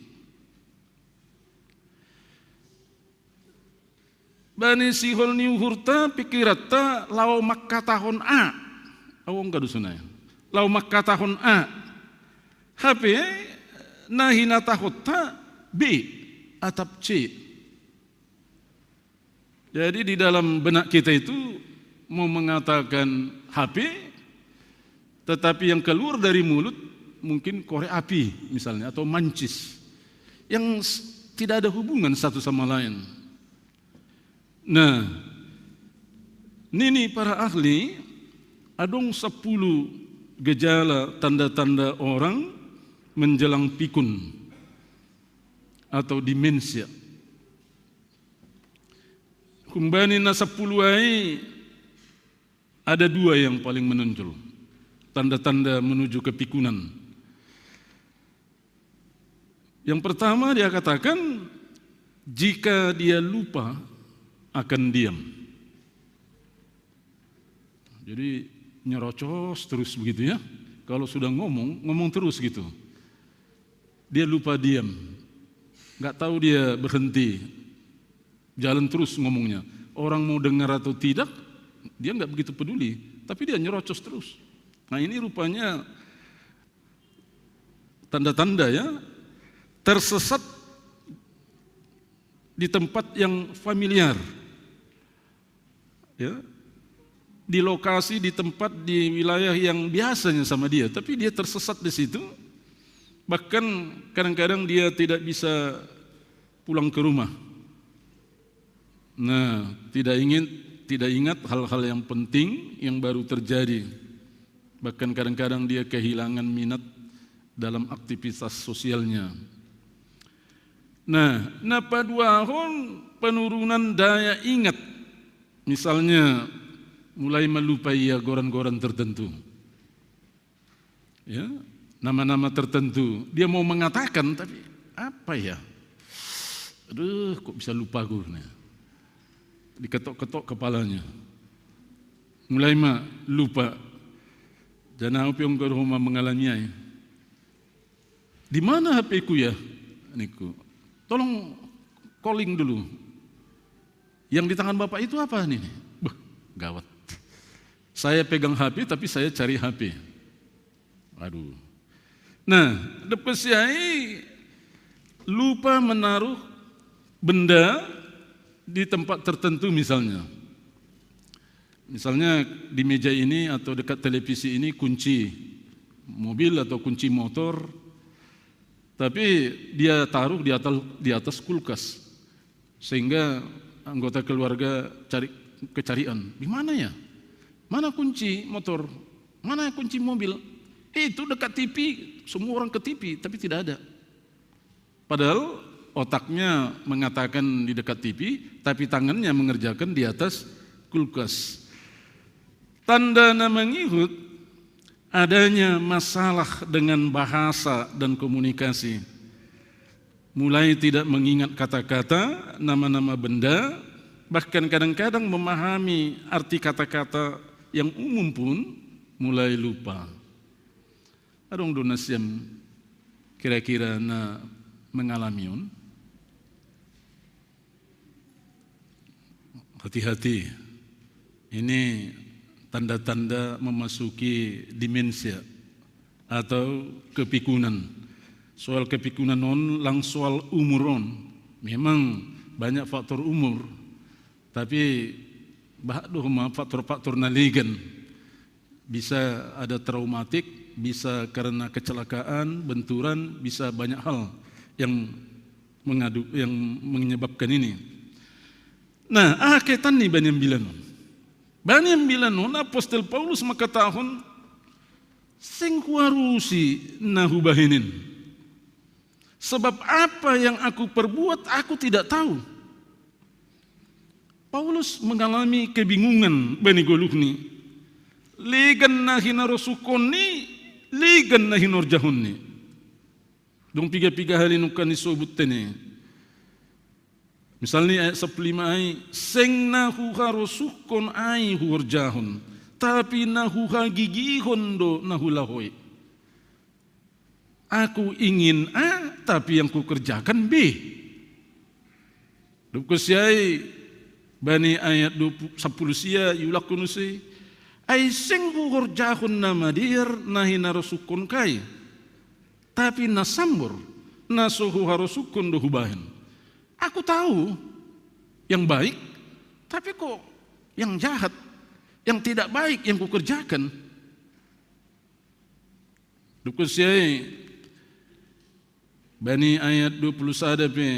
Bani sihol ni uhurta pikirata lau makkatahon A. Awong kadusunay. Lau makkatahon A. HP na hinatahota B atau C. Jadi di dalam benak kita itu mau mengatakan HP, tetapi yang keluar dari mulut mungkin korek api misalnya atau mancis yang tidak ada hubungan satu sama lain. Nah, ini para ahli adong 10 gejala tanda-tanda orang menjelang pikun atau demensia. Kumbani na 10 ai ada 2 yang paling menonjol. Tanda-tanda menuju kepikunan. Yang pertama dia katakan jika dia lupa akan diam. Jadi nyerocos terus begitu ya. Kalau sudah ngomong terus gitu. Dia lupa diam. Gak tahu dia berhenti. Jalan terus ngomongnya. Orang mau dengar atau tidak, dia gak begitu peduli. Tapi dia nyerocos terus. Nah ini rupanya tanda-tanda ya. Tersesat di tempat yang familiar. Ya, di lokasi, di tempat, di wilayah yang biasanya sama dia, tapi dia tersesat di situ. Bahkan kadang-kadang dia tidak bisa pulang ke rumah. Nah, tidak ingat hal-hal yang penting yang baru terjadi. Bahkan kadang-kadang dia kehilangan minat dalam aktivitas sosialnya. Nah, napa 2 penurunan daya ingat. Misalnya mulai melupai goran-goran tertentu. Ya, nama-nama tertentu. Dia mau mengatakan tapi apa ya? Aduh, kok bisa lupa gue. Diketok-ketok kepalanya. Mulai lupa. Jangan apa yang rumah mengalaminya. Di mana HP ku ya? Niku. Tolong calling dulu. Yang di tangan Bapak itu apa nih? Gawat. Saya pegang HP tapi saya cari HP. Aduh. Nah, depesiai lupa menaruh benda di tempat tertentu misalnya. Misalnya di meja ini atau dekat televisi ini kunci mobil atau kunci motor, tapi dia taruh di atas kulkas, sehingga anggota keluarga kecarian. Di mana ya? Mana kunci motor? Mana kunci mobil? Itu dekat TV, semua orang ke TV, tapi tidak ada. Padahal otaknya mengatakan di dekat TV, tapi tangannya mengerjakan di atas kulkas. Tanda mengikut adanya masalah dengan bahasa dan komunikasi. Mulai tidak mengingat kata-kata, nama-nama benda, bahkan kadang-kadang memahami arti kata-kata yang umum pun mulai lupa. Adong donasiam kira-kira na mengalamiun. Hati-hati, ini tanda-tanda memasuki demensia atau kepikunan. Soal kepikunan lang soal umur on. Memang banyak faktor umur, tapi faktor-faktor naligan. Bisa ada traumatik, bisa karena kecelakaan, benturan, bisa banyak hal yang menyebabkan ini. Nah, kaitan nih Bani Bilanon. Bani Bilanon, Apostol Paulus makatahon sing kuarusi nahubahinin. Sebab apa yang aku perbuat aku tidak tahu. Paulus mengalami kebingungan Bani Golukni. Ligan nahina rosukoni, ligan nahina orjahuni. Dong piga-piga hari nukan disebut tene. Misalnya ayat 15 ay, seng nahuha rosukon ay huorjahun, tapi nahuha gigihon do nahulahoy. Aku ingin A, tapi yang ku kerjakan B. Dukusyai Bani ayat 10 sia yulakunusi. Ay seng huorjahun nama dir nahina rosukon kai, tapi nasambur nasuhu harusukun do hubahin. Aku tahu yang baik, tapi kok yang jahat, yang tidak baik yang kukerjakan. Dukusyai Bani ayat 21 pe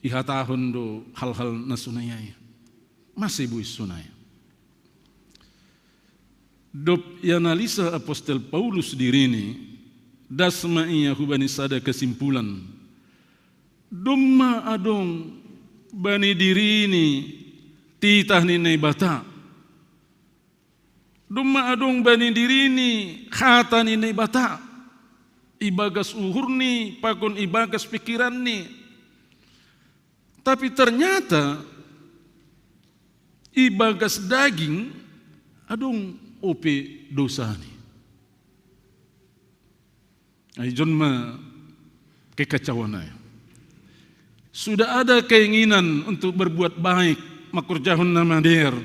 ihatahun do hal-hal nasunayai. Masih buis sunai. Dop analisa Apostol Paulus diri ini dasma iya hubani sada kesimpulan. Dumma adong bani diri ini titah ninai bata. Dumma adong bani diri ini khata ninai bata. Ibagas uhur ni, pakon ibagas pikiran ni. Tapi ternyata ibagas daging adong ope dosa ni. Ajon ma kekacauan ay. Sudah ada keinginan untuk berbuat baik, makurjahun nama der,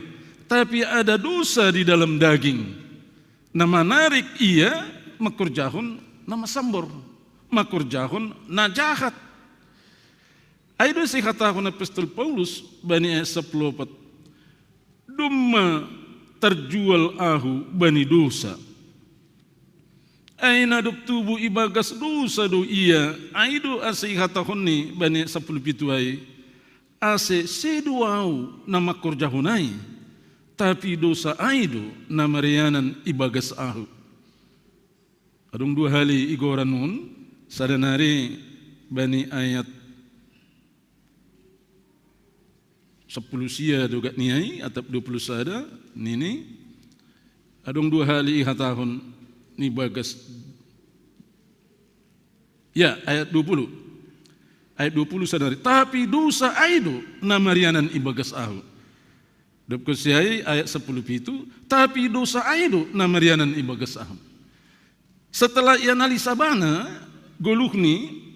tapi ada dosa di dalam daging. Nama narik ia makurjahun nama sambor, makurjahun na jahat. Aido si katakan Apostol Paulus Bani ayat 14. Dumma terjual ahu bani dosa. Aina duk tubuh ibagas dosa do iya. Aido ase hatahonni Bani 10 pituai. Ase seduau nama korjahunai. Tapi dosa aido nama rianan ibagas ahu. Adung 2 hali igoran nun. Sadanari Bani ayat 10 sia dogat niai atap 20 sada nini adong 2 hali hatahon ni bagas ya ayat 20 sadari tapi dosa aido na marianan ibagas ahu dap kesiai ayat 10 pitu tapi dosa aido na marianan ibagas ahu. Setelah ianalisa bana goluh ni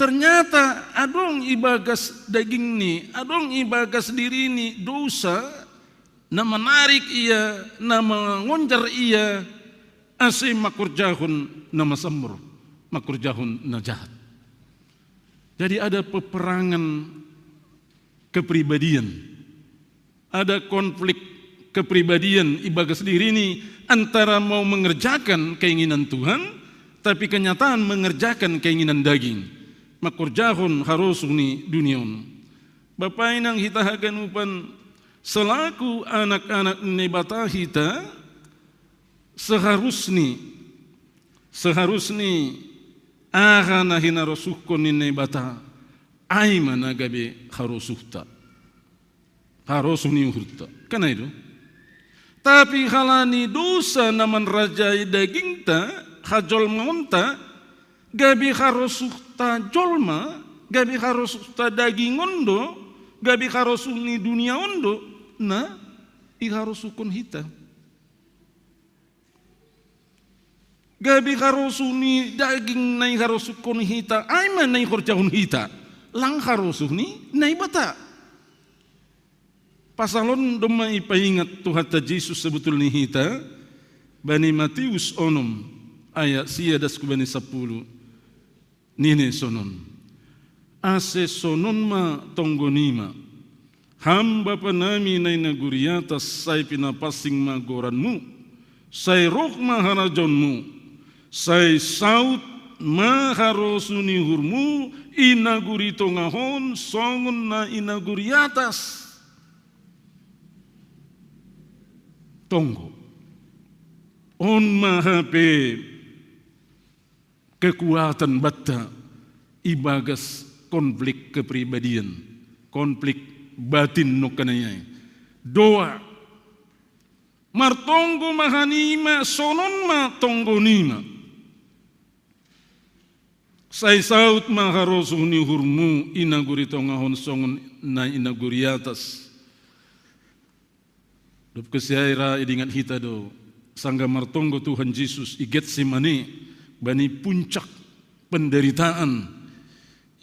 ternyata adong ibagas daging ni, adong ibagas diri ni dosa na menarik ia, na mengonjar ia, ase makurjahun na masamur, makurjahun na jahat. Jadi ada peperangan kepribadian, ada konflik kepribadian ibagas diri ini antara mau mengerjakan keinginan Tuhan, tapi kenyataan mengerjakan keinginan daging. Makurjahun harusuni duniaun. Bapak inang hita haganupan selaku anak-anak nebata hita seharusni ahana hina rosuhkon ni nebata aimana gabe harusuhta harusuni uhurta kana itu. Tapi halani dosa naman rajai dagingta hajol monta gabi harusukta jolma, gabi harusukta daging ondo, gabi harusuni dunia ondo, na iharusukun hita. Gabi harusuni daging na iharusukun hita, aiman na ikorjahun hita, lang harusuni na ibata. Pasalon doma ipaingat Tuhan Yesus sebetulnya hita, bani Matius onom ayat siadas kubani 10. Nini sonon, ase sonon ma tonggonima, hamba panami na inaguriatas say pinapasing magoranmu, say roh maharajonmu, say saut maharosuni hurmu, inagurito ngahon songon na inaguriatas. Tonggo, on mahape kekuatan bata ibagas konflik kepribadian, konflik batin nukanayai. Doa martonggo mahanima sonon ma tonggonima. Say saut maharosuni hurmu inagurito ngahon songon na inaguriatas. Dop kesiaira idingat hita do sangga martonggo Tuhan Yesus iget simani bani puncak penderitaan.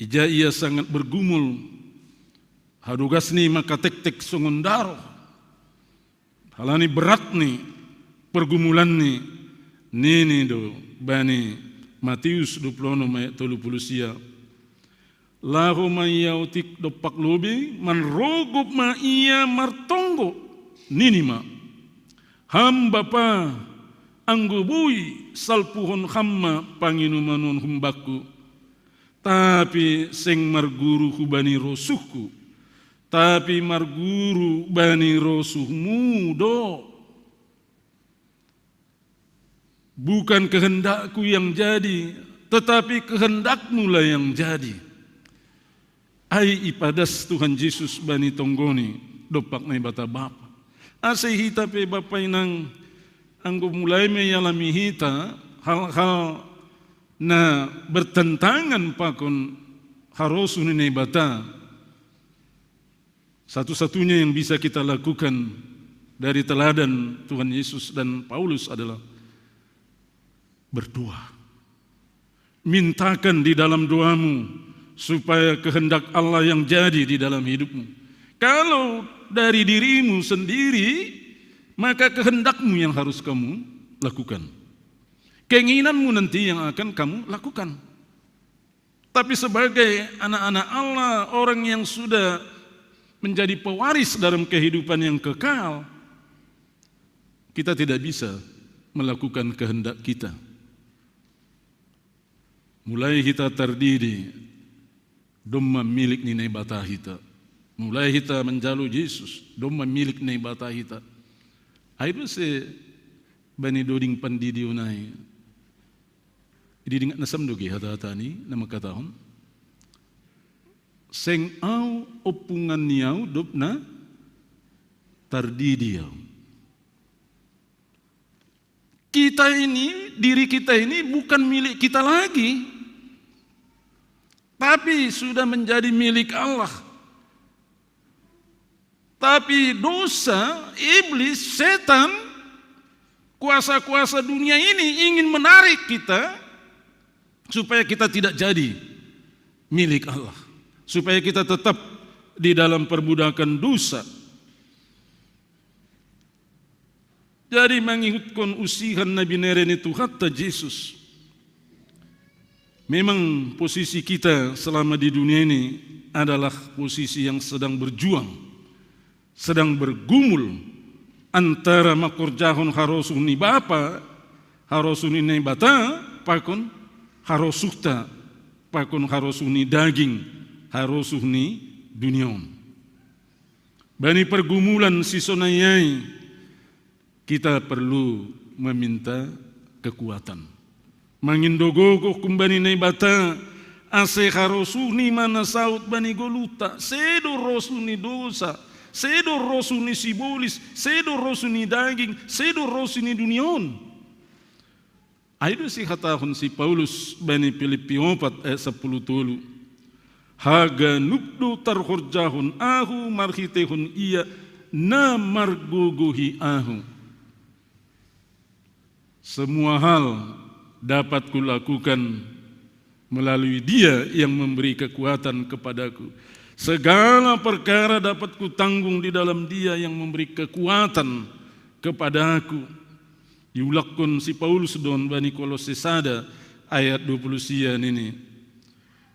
Ija ia sangat bergumul. Hadugas ni maka tek-tek songondaro. Halani berat ni pergumulan ni. Nini do bani Matius 26 ayat 30 sia. Lahu mayautik dopak lobi man rogup ma ia martonggo. Nini ma. Hamba pa anggubui salpuhon hamma panginumanon humbaku, tapi sing marguru hubani rosuhku, tapi marguru bani rosuhmu do. Bukan kehendakku yang jadi, tetapi kehendakmu lah yang jadi. Ai ipadas Tuhan Yesus bani tonggoni dopak na bata bapa. Ase hita pe bapa inang anggo mulai meyalami hita hal-hal na bertentangan pakon harosun ini bata. Satu-satunya yang bisa kita lakukan dari teladan Tuhan Yesus dan Paulus adalah berdoa. Mintakan di dalam doamu supaya kehendak Allah yang jadi di dalam hidupmu. Kalau dari dirimu sendiri, maka kehendakmu yang harus kamu lakukan. Keinginanmu nanti yang akan kamu lakukan. Tapi sebagai anak-anak Allah, orang yang sudah menjadi pewaris dalam kehidupan yang kekal, kita tidak bisa melakukan kehendak kita. Mulai kita terdiri doma milik ninai bata hita. Mulai kita menjalu Yesus doma milik ninai bata hita. Aido se bani doding pandidi unai. Idi dingat nasam dogi hata-hata ni nama katahon. seng au opungan niau dopna tardidiau. Kita ini, diri kita ini bukan milik kita lagi, tapi sudah menjadi milik Allah. Tapi dosa, iblis, setan, kuasa-kuasa dunia ini ingin menarik kita supaya kita tidak jadi milik Allah, supaya kita tetap di dalam perbudakan dosa. Jadi mengikutkan usihan Nabi Nereni itu hatta Yesus. Memang posisi kita selama di dunia ini adalah posisi yang sedang berjuang, sedang bergumul antara makorjahon harosuni bapa, harosuni bata, pakon harosukta, pakon harosuni daging, harosuni dunion. Bani pergumulan sisonayai, kita perlu meminta kekuatan. Mangindogogo kumbani nei bata ase harosuni mana saut bani goluta sedo rosuni dosa, sedo rosuni sibolis, sedo rosuni daging, sedo rosuni dunion. Aido si hatahun si Paulus bani Filipi 4 ayat 10 tolu. Haga nubdo tarhorjahun ahu marhitehun iya na margogohi ahu. Semua hal dapat kulakukan melalui Dia yang memberi kekuatan kepadaku. Segala perkara dapat kutanggung di dalam Dia yang memberi kekuatan kepadaku. Diulakkan si Paulus don bani Kolose sada ayat 20 sian ini.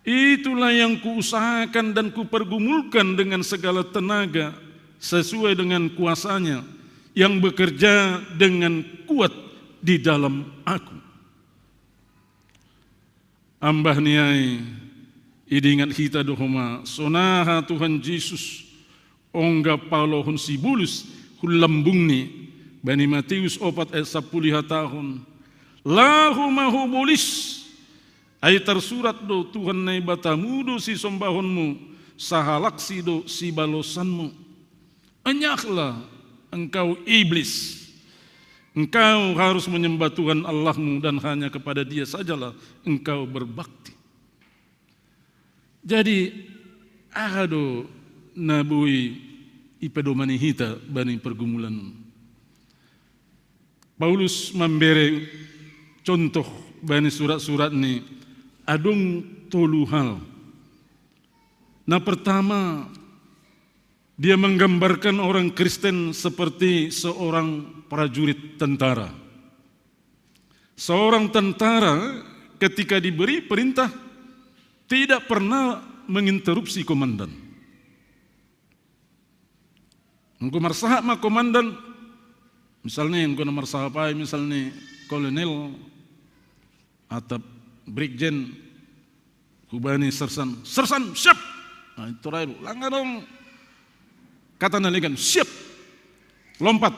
Itulah yang kuusahakan dan kupergumulkan dengan segala tenaga sesuai dengan kuasanya yang bekerja dengan kuat di dalam aku. Ambah niai idingat kita dohoma sonaha Tuhan Yesus ongga palohon sibulus hulambung ni bani Matius 4 ayat 10 tahun lahu mahubulis ay tersurat do Tuhan nai batamu do si sombahonmu sahalaksi do si balosanmu. Enyaklah engkau iblis. Engkau harus menyembah Tuhan Allahmu dan hanya kepada Dia sajalah engkau berbakti. Jadi ahado nabui ipedomani hita bani pergumulan. Paulus memberi contoh bani surat-surat ini adung tolu hal. Nah pertama, dia menggambarkan orang Kristen seperti seorang prajurit tentara. Seorang tentara ketika diberi perintah tidak pernah menginterupsi komandan. Engkau marsahak ma komandan, misalnya engkau marsahak apa, misalnya kolonel atau brigjen, kubani sersan siap. Nah, itu railu, langgar dong. Kata nalikan, siap, lompat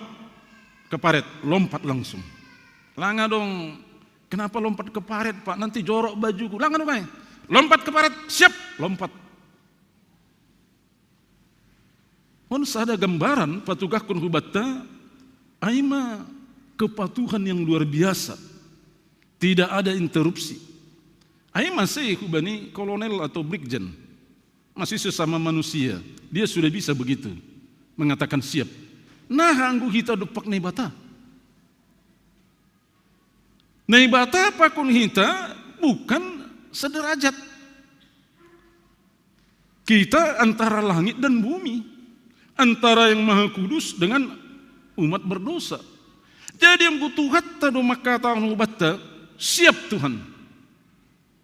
ke paret, lompat langsung. Langgar dong, kenapa lompat ke paret Pak? Nanti jorok bajuku. Langgar dong, lompat ke paret, siap, lompat. Pun ada gambaran patugah kun hubata, aima kepatuhan yang luar biasa. Tidak ada interupsi. Aima masih hubani kolonel atau brigjen, masih sesama manusia. Dia sudah bisa begitu. Mengatakan siap. Nah anggu hita dupak nebata. Nebata pakun hita bukan sederajat. Kita antara langit dan bumi. Antara yang maha kudus dengan umat berdosa. Jadi yang kutuhat tadu makata nubata siap Tuhan.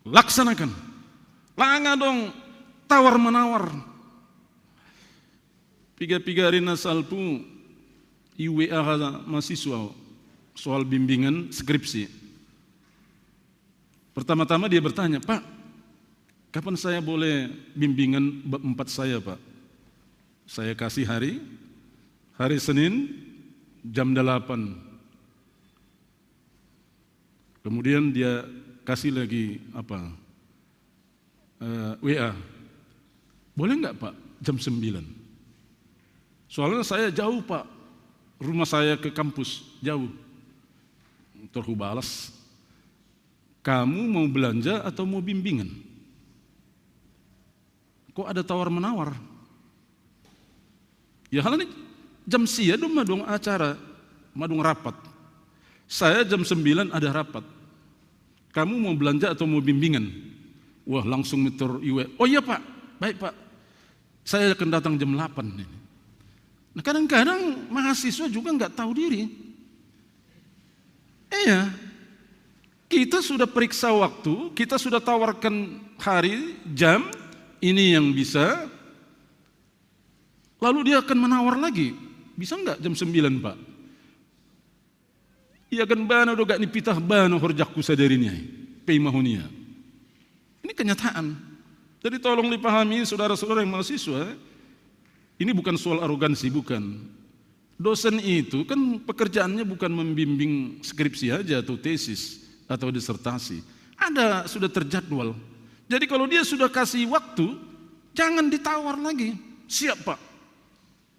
Laksanakan. Langa dong tawar menawar. Piga-piga rina salpu IWA mahasiswa soal bimbingan skripsi. Pertama-tama dia bertanya, Pak, kapan saya boleh bimbingan bab 4 saya Pak? Saya kasih hari Senin jam 8. Kemudian dia kasih lagi WA. Boleh nggak Pak jam 9? Soalnya saya jauh Pak, rumah saya ke kampus jauh. Terus balas, kamu mau belanja atau mau bimbingan? Kok ada tawar-menawar? Ya hal ini jam sia dong madung acara, madung rapat. Saya jam 9 ada rapat. Kamu mau belanja atau mau bimbingan? Wah langsung meter iwe. Oh iya Pak, baik Pak. Saya akan datang jam 8 ini. Nah kadang-kadang mahasiswa juga nggak tahu diri. Iya, kita sudah periksa waktu, kita sudah tawarkan hari, jam, ini yang bisa. Lalu dia akan menawar lagi. Bisa nggak jam 9 Pak? Ia kan bana do gak nipitah bana horjakku sadarinya, peimahunia. Ini kenyataan. Jadi tolong dipahami saudara-saudara yang mahasiswa, ini bukan soal arogansi, bukan. Dosen itu kan pekerjaannya bukan membimbing skripsi aja atau tesis atau disertasi. Ada sudah terjadwal. Jadi kalau dia sudah kasih waktu, jangan ditawar lagi. Siap Pak.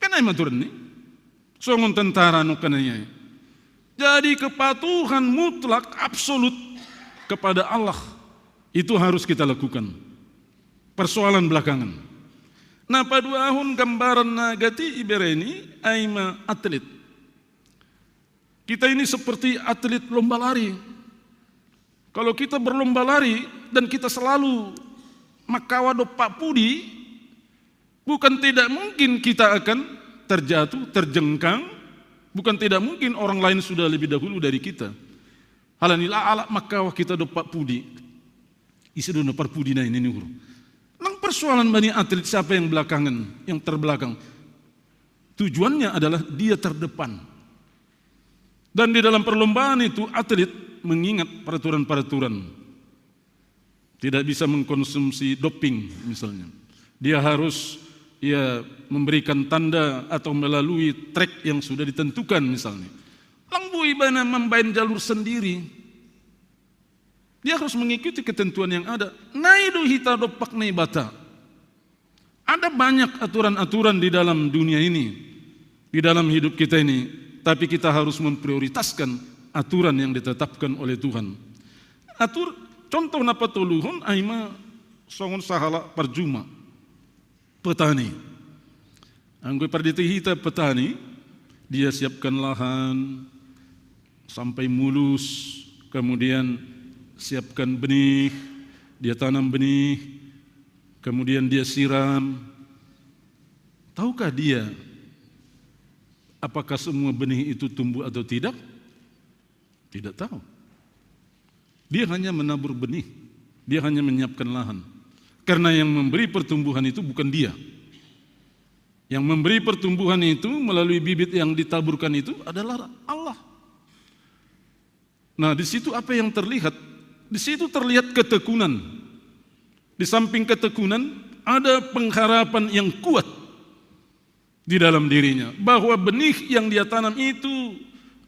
Kan ai matur ni. Songon tentara no kananya. Jadi kepatuhan mutlak absolut kepada Allah itu harus kita lakukan. Persoalan belakangan. Nah paduahun gambaran nagati ibereni aima atlet. Kita ini seperti atlet lomba lari. Kalau kita berlomba lari dan kita selalu makawado Pak Pudi, bukan tidak mungkin kita akan terjatuh, terjengkang. Bukan tidak mungkin orang lain sudah lebih dahulu dari kita. Halanilah alak makawah kita do Pak Pudi. Isi do Pak Pudi na ini huru. Lang persoalan bani atlet siapa yang belakangan, yang terbelakang. Tujuannya adalah dia terdepan. Dan di dalam perlombaan itu atlet mengingat peraturan-peraturan. Tidak bisa mengkonsumsi doping misalnya. Dia harus memberikan tanda atau melalui trek yang sudah ditentukan misalnya. Langbui bana membain jalur sendiri. Dia harus mengikuti ketentuan yang ada. Naidu hita dopak nai bata. Ada banyak aturan-aturan di dalam dunia ini, di dalam hidup kita ini, tapi kita harus memprioritaskan aturan yang ditetapkan oleh Tuhan. Contoh napa toluhun aima songon sahala perjuma. Petani. Anggo parditi hita petani, dia siapkan lahan sampai mulus, kemudian siapkan benih, dia tanam benih, kemudian dia siram. Tahukah dia apakah semua benih itu tumbuh atau tidak? Tidak tahu. Dia hanya menabur benih, dia hanya menyiapkan lahan. Karena yang memberi pertumbuhan itu bukan dia. Yang memberi pertumbuhan itu melalui bibit yang ditaburkan itu adalah Allah. Nah, di situ apa yang terlihat? Di situ terlihat ketekunan. Di samping ketekunan ada pengharapan yang kuat di dalam dirinya bahwa benih yang dia tanam itu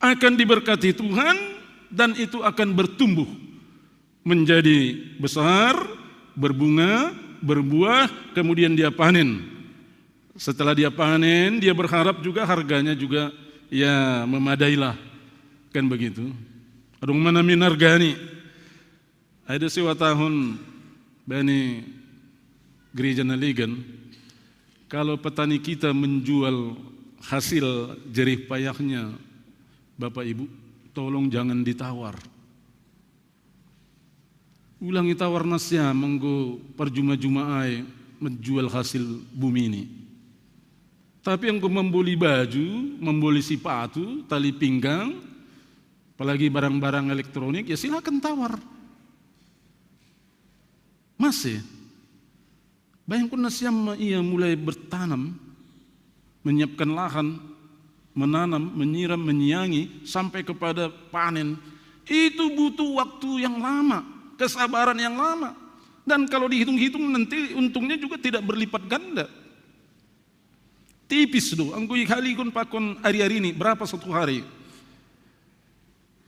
akan diberkati Tuhan dan itu akan bertumbuh menjadi besar, berbunga, berbuah, kemudian dia panen. Setelah dia panen, dia berharap juga harganya juga ya memadailah. Kan begitu. Adung mana minargani. Ada sewa tahun bani gereja Naligan, kalau petani kita menjual hasil jerih payahnya, Bapak Ibu, tolong jangan ditawar. Ulangi tawar nasya menggo perjuma-juma ay menjual hasil bumi ini. Tapi yang membeli baju, membeli sepatu, tali pinggang, apalagi barang-barang elektronik, ya silakan tawar. Masih. Bayangkan nasya ia mulai bertanam, menyiapkan lahan, menanam, menyiram, menyiangi, sampai kepada panen. Itu butuh waktu yang lama. Kesabaran yang lama. Dan kalau dihitung-hitung nanti untungnya juga tidak berlipat ganda. Tipis do, anggo ikali kun pakon hari-hari ini berapa satu hari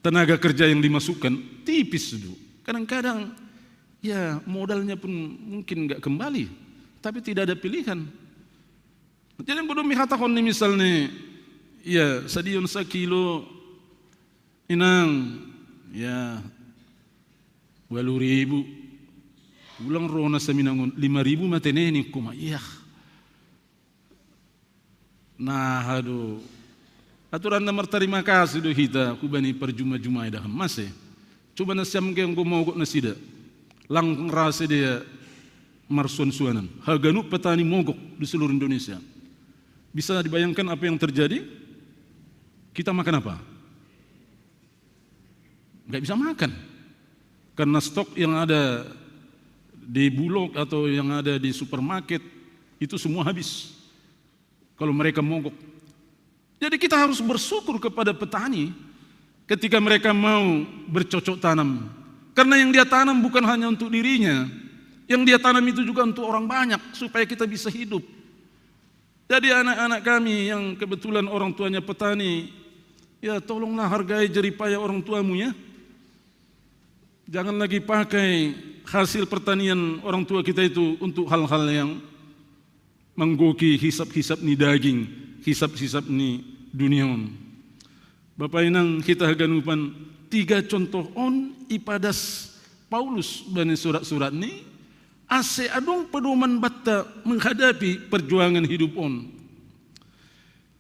tenaga kerja yang dimasukkan, tipis do. Kadang-kadang ya modalnya pun mungkin nggak kembali. tapi tidak ada pilihan. Jadi yang kudu mihatakon ni misalnya, ya sadion sa kilo inang, ya 8.000, ulang rona sa minangon 5.000 matene ni kumaiyak. Nah, aduh, aturan nomor terima kasih do hita kubani perjuma-juma dah mas coba nasiam ke yang mau nasida lang rasa dia marsuan-suanan haganu petani mogok di seluruh Indonesia. Bisa dibayangkan apa yang terjadi? Kita makan apa? Nggak bisa makan karena stok yang ada di Bulog atau yang ada di supermarket itu semua habis kalau mereka mogok. Jadi kita harus bersyukur kepada petani ketika mereka mau bercocok tanam. Karena yang dia tanam bukan hanya untuk dirinya, yang dia tanam itu juga untuk orang banyak supaya kita bisa hidup. Jadi anak-anak kami yang kebetulan orang tuanya petani, ya tolonglah hargai jeripaya orang tuamu ya. Jangan lagi pakai hasil pertanian orang tua kita itu untuk hal-hal yang menggoki hisap-hisap ni daging, hisap-hisap ni duniaon. Bapak inang kita ganupan 3 contoh on ipadas Paulus bani surat-surat ni ase adong pedoman batta menghadapi perjuangan hidup on.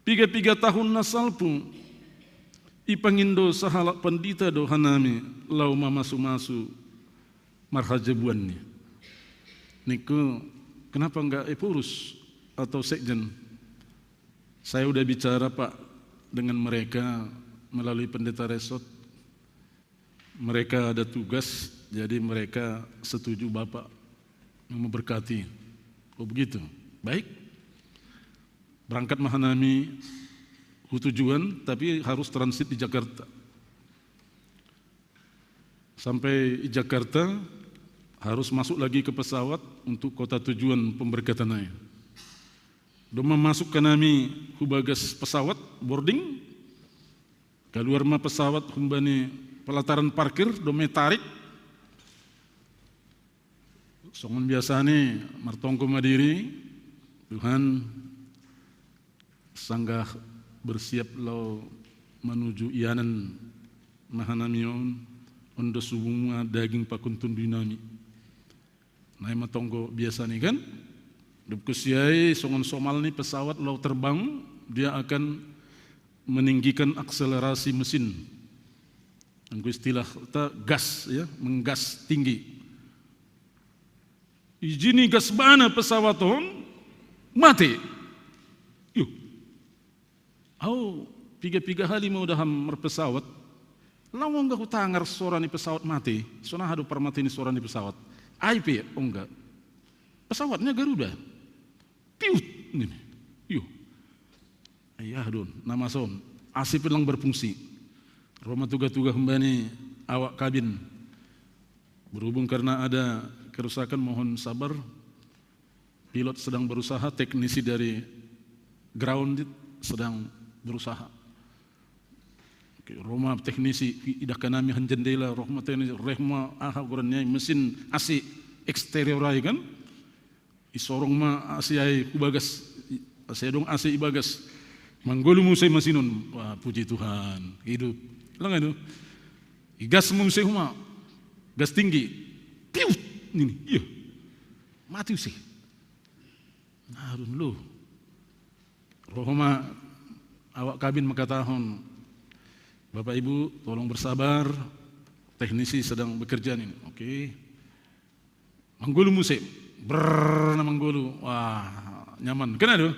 3 tahun nasalpu ipangindo sahalak pandita do hanami lau mamasu-masu marhajabuan ni. Niku kenapa enggak epurus atau sekjen? Saya udah bicara Pak dengan mereka melalui pendeta resort. Mereka ada tugas, jadi mereka setuju Bapak yang memberkati. Oh begitu, baik. Berangkat Mahanami tujuan, tapi harus transit di Jakarta. Sampai di Jakarta harus masuk lagi ke pesawat untuk kota tujuan pemberkatannya. Doma masuk ke nami hubagas pesawat boarding, keluar ma pesawat humbani pelataran parkir dome tarik. Songon biasa nih martongko madiri, Tuhan sanggah bersiap lau menuju ianan mahanamion ondo subunga daging pakuntun dinami. Nah matongko biasa nih kan? Dupkusiai songon somal nih pesawat lau terbang, dia akan meninggikan akselerasi mesin. Anggo istilah kita gas ya, menggas tinggi. Ijini gas bana pesawat on mati. Yuk. Au piga hali mau dah merpesawat. Lawang enggak hutangar suara ni pesawat mati. Sona hadu permati ni suara ni pesawat. IP enggak. Pesawatnya Garuda. Piut ini. Yuk. Ayah don, nama son. AC pelang berfungsi. Roma tuga-tuga kembali awak kabin. Berhubung karena ada kerusakan mohon sabar. Pilot sedang berusaha, teknisi dari ground sedang berusaha. Roma teknisi idah kanami han jendela Roma teknisi rehma aha gorannya mesin AC eksterior kan. Isorong ma AC ai kubagas. AC dong AC ibagas. Manggolu musai masinon. Wah puji Tuhan, hidup. Lang itu. Gas musai huma. Gas tinggi. Piut ini. Iya. Mati sih. Narun lu. Rohoma awak kabin makatahon. Bapak Ibu tolong bersabar. Teknisi sedang bekerja ini. Oke. Manggolu musai. Manggolu. Wah, nyaman. Kenapa?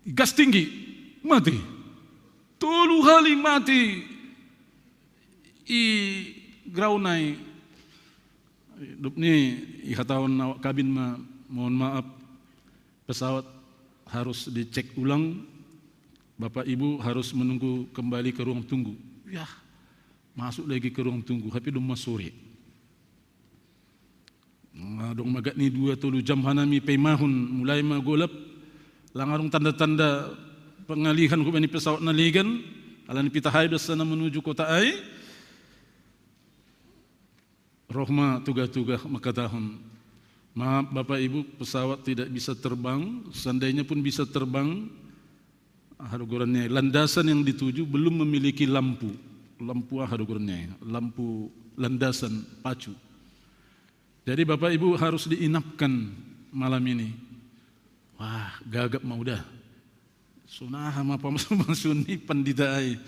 Gas tinggi. Mati. Tolu hali mati. I graunai. Dupni ihatahon awak kabin mohon maaf. Pesawat harus dicek ulang. Bapak Ibu harus menunggu kembali ke ruang tunggu. Ya, masuk lagi ke ruang tunggu. Tapi dong sore. Dong magat ni 2-3 jam hanami pemahun mulai magolap. Langarung tanda-tanda pengalihan kubani pesawat naligan. Alan pitahay sana menuju kota ai. Rohma tuga-tuga makatahon. Maaf Bapak Ibu, pesawat tidak bisa terbang, seandainya pun bisa terbang, landasan yang dituju belum memiliki lampu landasan pacu. Jadi Bapak Ibu harus diinapkan malam ini. Wah, gagap mah udah. Sunah ma pamasuni pandita ai.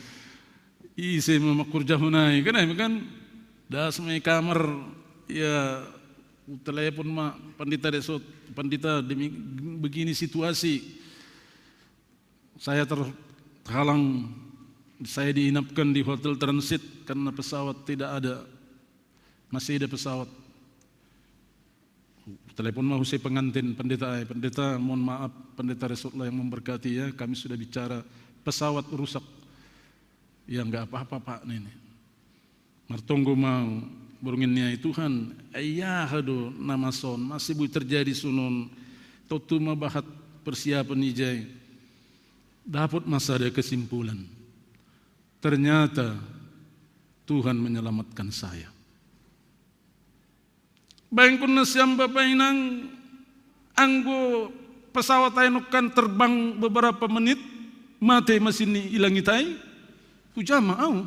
Ise mamakur jahunai kan das mai kamar ya telepon ma pandita demi begini situasi. Saya terhalang, saya diinapkan di hotel transit karena pesawat tidak ada. Masih ada pesawat. Telepon mau saya pengantin pendeta, mohon maaf pendeta Resulullah yang memberkati ya, kami sudah bicara pesawat rusak. Ya enggak apa-apa Pak ini. Martonggo mau burunginnya Tuhan, ayah aduh nama son masih bu terjadi sunon. Totu mabahat persiapan ijai. Dapat masa ada kesimpulan. Ternyata Tuhan menyelamatkan saya. Bayangkan nasiam Bapak Inang anggo pesawat ainukan terbang beberapa menit mati mesin ilang itai hujama au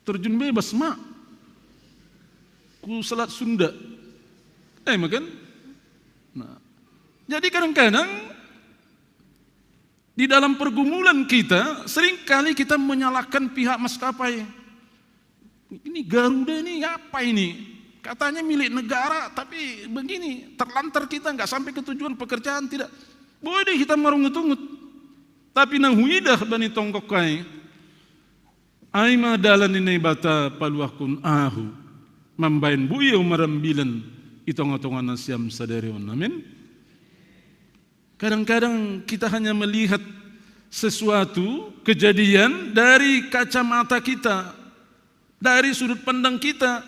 terjun bebas mak ku Selat Sunda makan. Nah, jadi kadang-kadang di dalam pergumulan kita seringkali kita menyalahkan pihak maskapai. Ini Garuda ini apa ini? Katanya milik negara, tapi begini terlantar kita nggak sampai ke tujuan pekerjaan tidak. Boleh kita marungut-ungut. Tapi nang huidah bani tongkokai. Aima dalan ini bata paluakun ahu. Mambain buyau marambilan itong-itongan nasiam sadarion. Amin. Kadang-kadang kita hanya melihat sesuatu kejadian dari kacamata kita. Dari sudut pandang kita,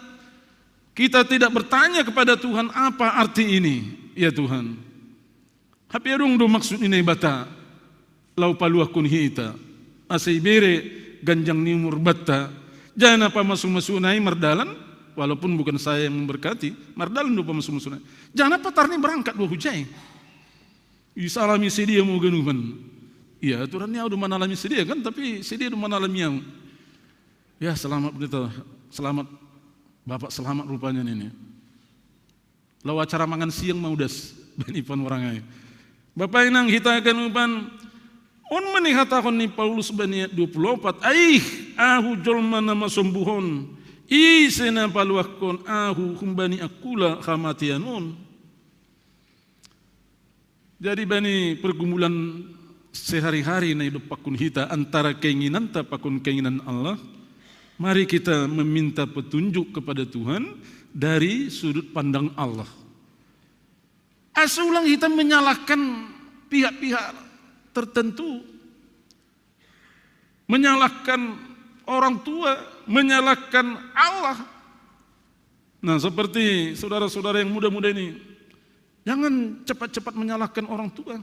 kita tidak bertanya kepada Tuhan apa arti ini, ya Tuhan. Hapi adung do maksud ini bata, lau paluah kun hita, asai bere ganjang nimur bata, jangan apa masuk-masunai mardalan, walaupun bukan saya yang memberkati, mardalan do masuk-masunai. Jangan apa tarni berangkat dua hujai. Isalami sedia mau genuman. Iya, aturannya udah manalami sedia kan, tapi sedia udah manalami yang. Ya selamat pendeta, selamat Bapak selamat rupanya ini. Lalu acara mangan siang mau das, benipan orangnya. Bapak inang kita akan upan, on menihatakan ni Paulus bani 24, ahu jolma nama sembuhon, isena paluakon ahu kumbani akula khamatianun. Jadi bani pergumulan sehari-hari na hidup pakun kita antara keinginan tak pakun keinginan Allah. Mari kita meminta petunjuk kepada Tuhan dari sudut pandang Allah. Asulang kita menyalahkan pihak-pihak tertentu, menyalahkan orang tua, menyalahkan Allah. Nah, seperti saudara-saudara yang muda-muda ini, jangan cepat-cepat menyalahkan orang tua.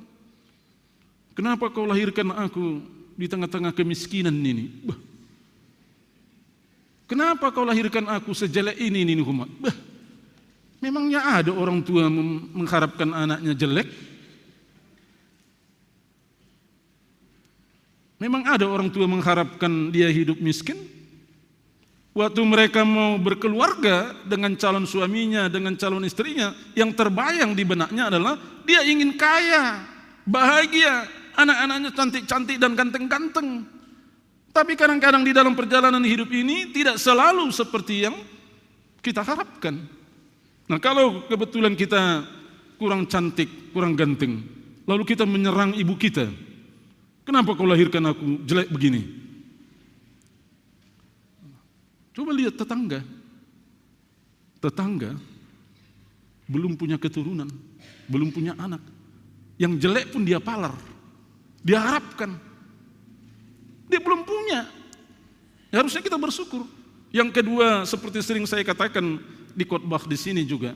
Kenapa kau lahirkan aku di tengah-tengah kemiskinan ini? Kenapa kau lahirkan aku sejelek ini Huma? Memangnya ada orang tua mengharapkan anaknya jelek? Memang ada orang tua mengharapkan dia hidup miskin? Waktu mereka mau berkeluarga dengan calon suaminya, dengan calon istrinya, yang terbayang di benaknya adalah dia ingin kaya, bahagia, anak-anaknya cantik-cantik dan ganteng-ganteng. Tapi kadang-kadang di dalam perjalanan hidup ini tidak selalu seperti yang kita harapkan. Nah, kalau kebetulan kita kurang cantik, kurang ganteng, lalu kita menyerang ibu kita, kenapa kau lahirkan aku jelek begini? Coba lihat tetangga. Tetangga belum punya keturunan, belum punya anak. Yang jelek pun dia palar, dia harapkan. Dia belum punya. Ya, harusnya kita bersyukur. Yang kedua, seperti sering saya katakan di khotbah di sini juga,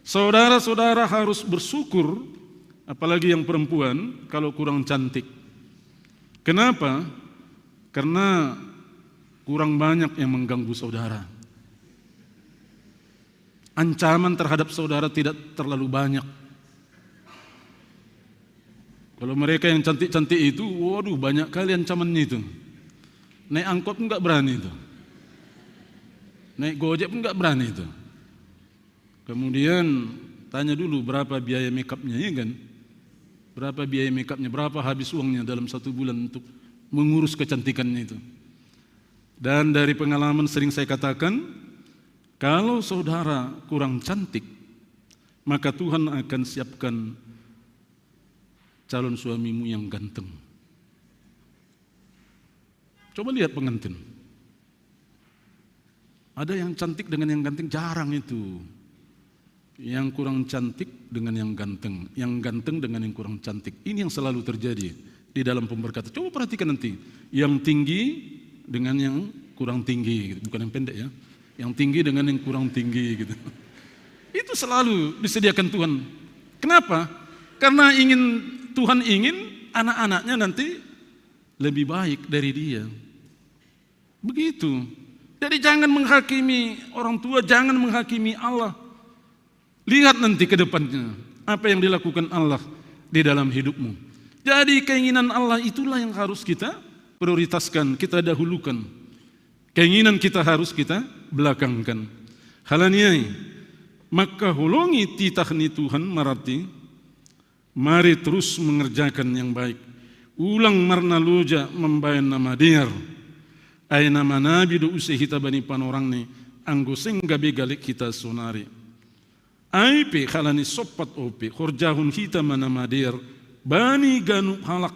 saudara-saudara harus bersyukur, apalagi yang perempuan, kalau kurang cantik. Kenapa? Karena kurang banyak yang mengganggu saudara. ancaman terhadap saudara tidak terlalu banyak. Kalau mereka yang cantik-cantik itu, waduh banyak kali ancamannya itu. Naik angkot pun nggak berani itu. Naik Gojek pun nggak berani itu. Kemudian tanya dulu berapa biaya makeupnya, ya kan? Berapa biaya makeupnya, berapa habis uangnya dalam 1 bulan untuk mengurus kecantikannya itu. Dan dari pengalaman sering saya katakan, kalau saudara kurang cantik, maka Tuhan akan siapkan calon suamimu yang ganteng. Coba lihat pengantin. Ada yang cantik dengan yang ganteng, jarang itu. Yang kurang cantik dengan yang ganteng, yang ganteng dengan yang kurang cantik. Ini yang selalu terjadi di dalam pemberkatan. Coba perhatikan nanti, yang tinggi dengan yang kurang tinggi, gitu. Bukan yang pendek ya, yang tinggi dengan yang kurang tinggi gitu. Itu selalu disediakan Tuhan. Kenapa? Karena Tuhan ingin anak-anaknya nanti lebih baik dari dia. Begitu. Jadi jangan menghakimi orang tua, jangan menghakimi Allah. Lihat nanti ke depannya apa yang dilakukan Allah di dalam hidupmu. Jadi keinginan Allah itulah yang harus kita prioritaskan, kita dahulukan. Keinginan kita harus kita belakangkan. Halaniai, maka hulungi titahni Tuhan marati, mari terus mengerjakan yang baik. Ulang marna luja membayan nama diar. Ay nama nabi do usihita bani panorang ni anggo senggabe galik kita sonari. Ay pe halani sopat ope khorjahun hita manama diar bani ganu halak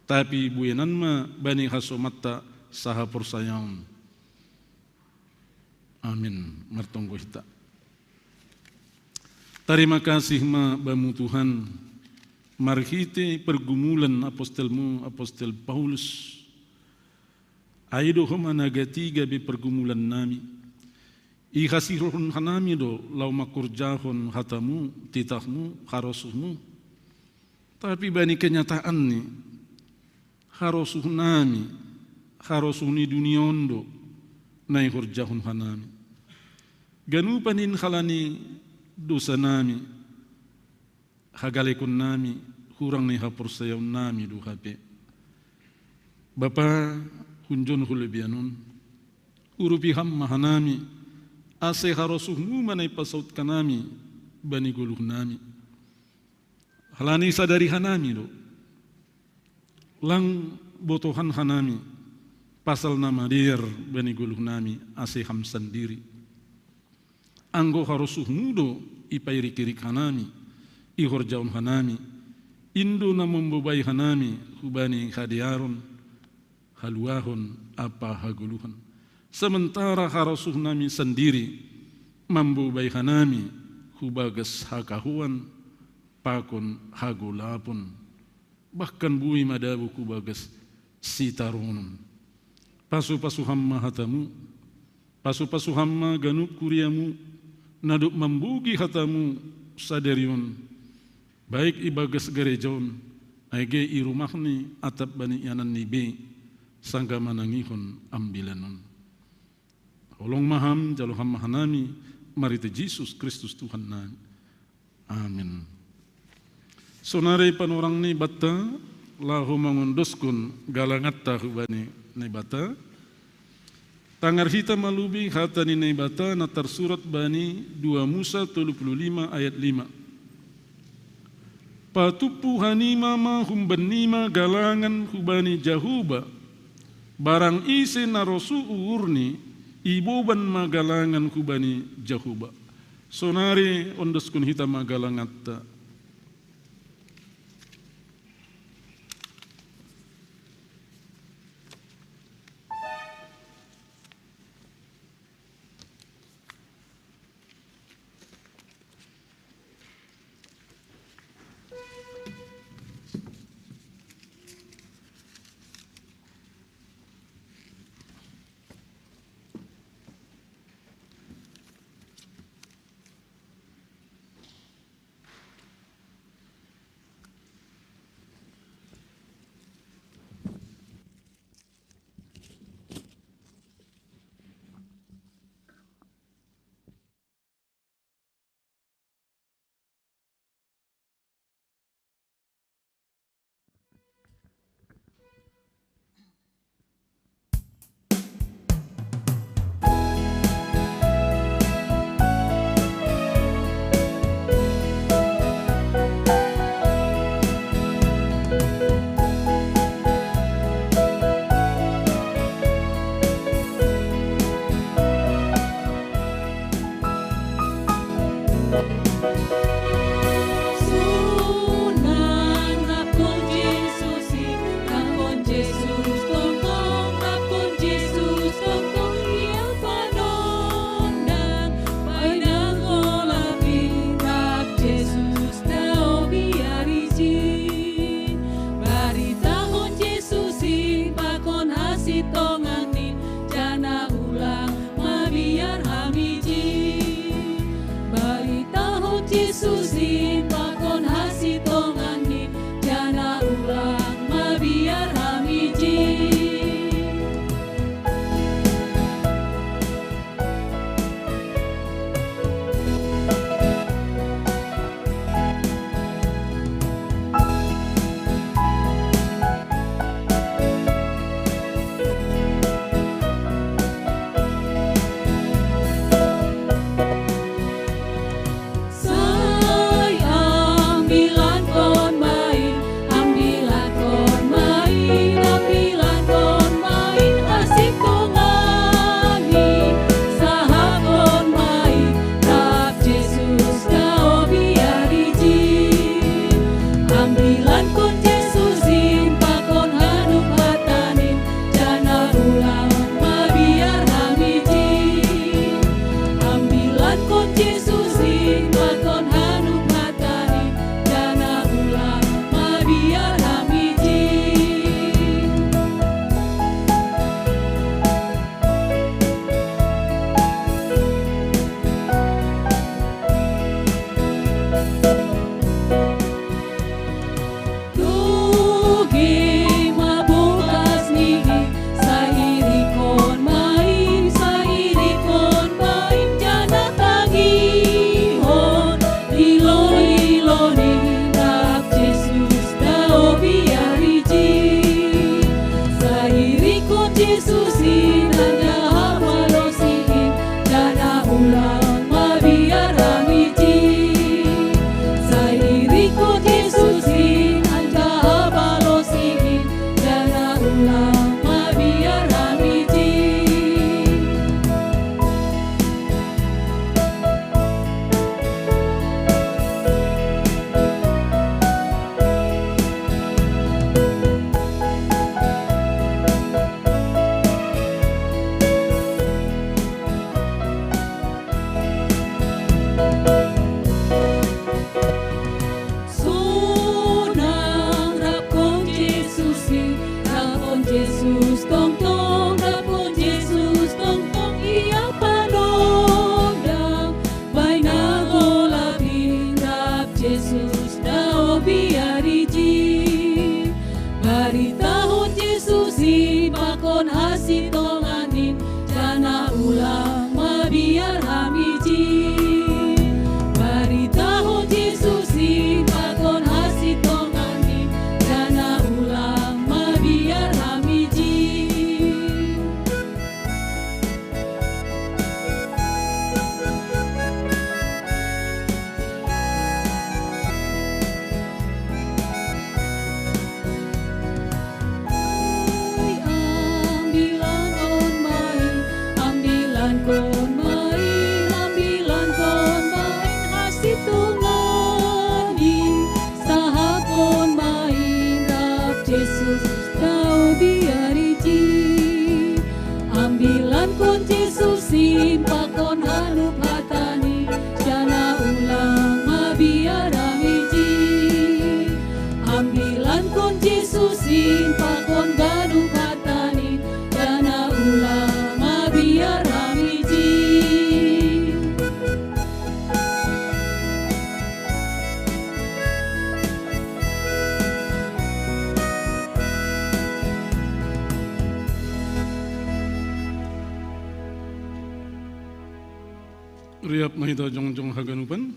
tapi buenan ma bani hasomatta saha persayang. Amin. Martonggo hita. Terima kasih ma bamu Tuhan. Marhite pergumulan apostelmu Apostel Paulus. Aido homana gatiga be pergumulan nami. I hasirun hanami do lau makurjahon hatamu, titahmu, harosuhmu. Tapi bani kenyataan ni harosuh nami, harosuh ni duniondo nai hurjahun hanami. Ganu panin halani dosa nami, hagalekun nami, hurang ni hapursayaw nami do hape. Bapa hunjon hulebianon, urupi hamma hanami, ase harosuhmu manai pasaut kanami, bani guluh nami. Halani sadari hanami do, lang botohan hanami, pasal nama dir bani guluh nami, ase ham sendiri. Anggo harosuhmu do, ipairi kiri hanami, ihor jaun hanami, indo na membabai hanami, hubani hadiaron, haluahun apa haguluhan. Sementara harosuh nami sendiri membabai hanami, hubagas hakahuan, pakon hagulapun. Bahkan bui madabu kubagas sitarunun. Pasu-pasu hamma hatamu, pasu-pasu hamma ganup kuriamu, naduk membugi hatamu sadarion. Baik ibagas gerejon, aige irumahni atap bani yanan nibe, sangga manangihon ambilanon. Holong maham jalo ham mahanami, marite Jesus Kristus Tuhan nami. Amin. Sonare panorang ni bata, lahu mangundoskun galangatta hubani ni bata. Tangar hita malubi hata ni bata na tersurat bani 2 Musa 35 ayat 5. Patupu hanima ma humbanima galangan hubani jahuba. Barang ise narosu urni iboban magalangan hubani jahuba. Sonari ondoskun hita magalangatta. Jesus impakon hasitongani jana ulang mabiar hamiji. Riap mahita jongjong haganupan.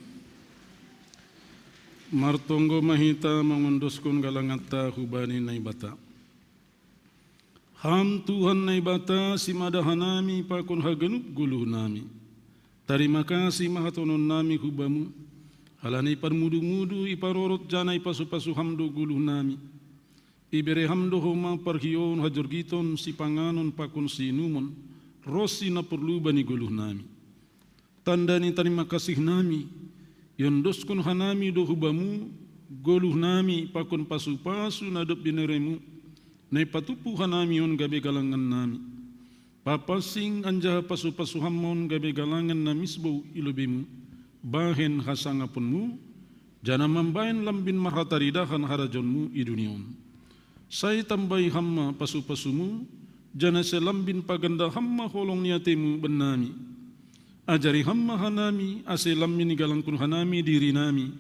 Martonggo mahita mangondoskan galangata hubani naibata. Ham Tuhan naibata si madahanami pakon haganup guluh nami. Terima kasih mahatonon nami hubamu. Halani parmudu-mudu iparorot jana ipasu-pasu hamdo guluh nami. Ibere hamdo homa parhion hajurgiton si panganon pakon sinumon. Rosi na perlu bani guluh nami. Tanda ni terima kasih nami, yondoskun hanami do hubamu, goluh nami pakon pasu-pasu nadop bineremu, nai patupu hanami on gabe galangan nami. Papasing anja pasu-pasu hamon gabe galangan namisbau ilubemu, bahen hasangapunmu, jana mambain lambin marhataridahan harajonmu i dunion. Saya tambai hamma pasu-pasumu, jana selambin paganda hamma holong niatemu benami. Ajari hamma hanami aselam minigalang kun hanami diri nami,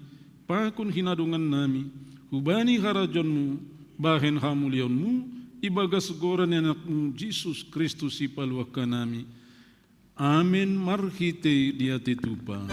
pakun hinadungan nami, hubani harajonmu, bahen hamulionmu, ibagas goran anakmu Jesus Kristus ipaluaka nami. Amin marhite dia titupa.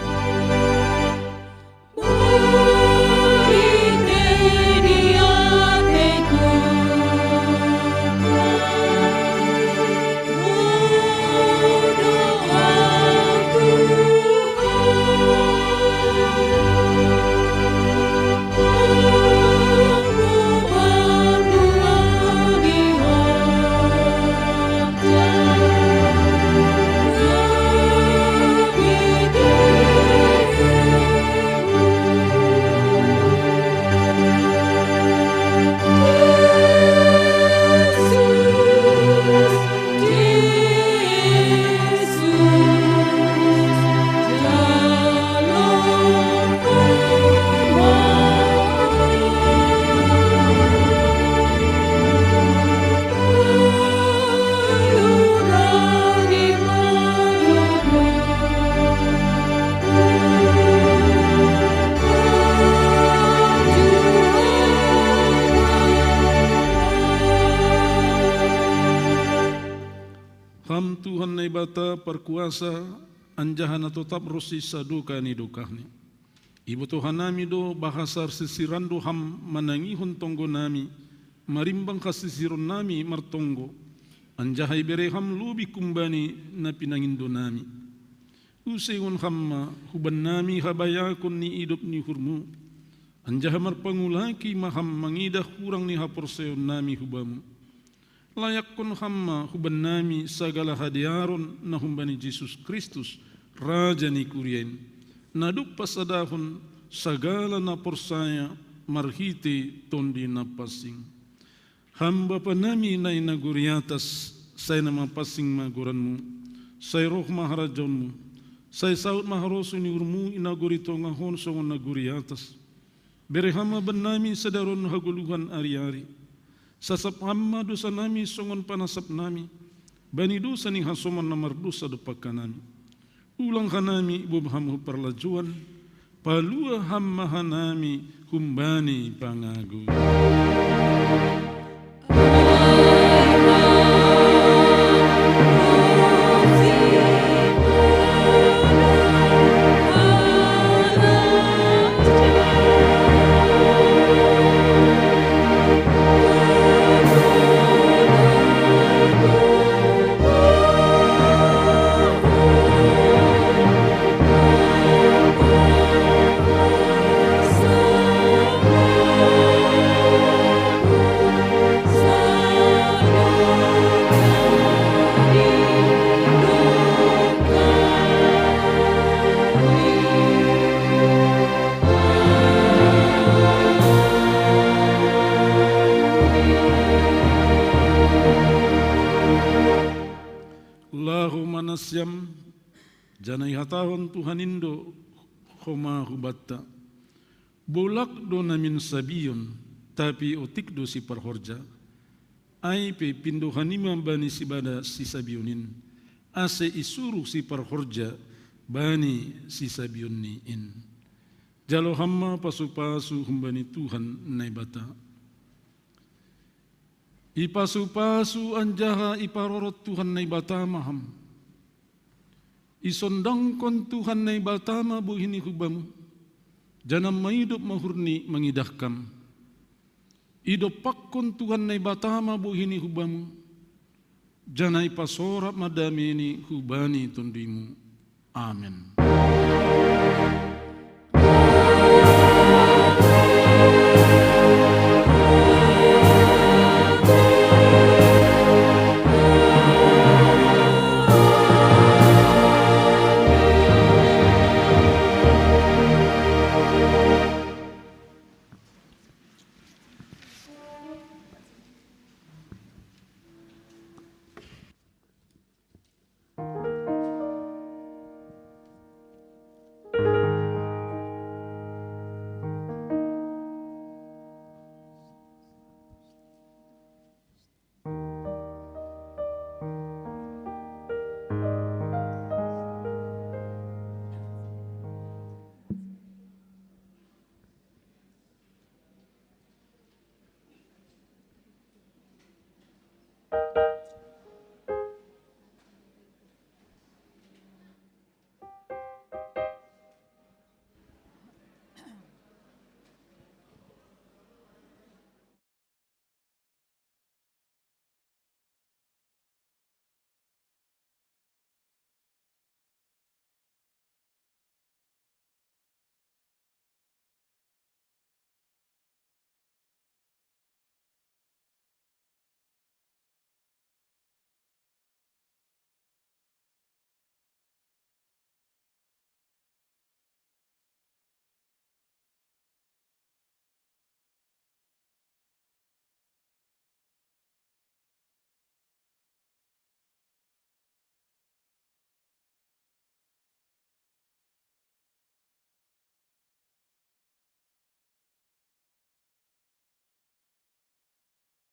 Tuhan na ibata perkuasa anjahan atau tetap rosi saduka ni dukahni. Ibu Tuhan nami do bahasar sisiran do ham manangihon tonggo nami, marimbang kasisiron nami martonggo, anjahai bereham lubi kumbani na pinangindo nami. Useun hamma huban nami habayakon ni idop ni hurmu, anjaha marpangulaki maham mangidah kurang ni haporseon nami hubamu. Layak kun hamma huban nami sagala hadiaron na humbani Jesus Kristus Raja ni kurien naduk pasadahon sagala na porsaya marhite tondi na pasing hamba panami na inaguriatas say na mapasing maguranmu say roh maharajonmu say saud maharoso ni urmu inagurito ngahon songon naguriatas berehama banami sadaron haguluhan ari-ari sasap hamma dosa nami songon panasap nami, bani dosa ni hasoman namar dosa depaka nami. Ulang hanami bubhamu parlajuan, palua hamma hanami humbani pangagu. Allahumma nasyam janai hatahon Tuhanindo khoma hubatta bolak do namin sabiyon tapi otik do si parhorja ai pe pindo hanima bani si bada si sabionin ase isuru si parhorja bani si sabionin in jalo hamma pasu-pasu humbani Tuhan naibata ipasu-pasu anjaha iparorot Tuhan na ibatama ham. Isondangkon Tuhan na ibatama buhini hubamu. Janam maidop mahurni mangidahkam. Idopakkon Tuhan na ibatama buhini hubamu. Janai pasorap madamini hubani tundimu. Amen.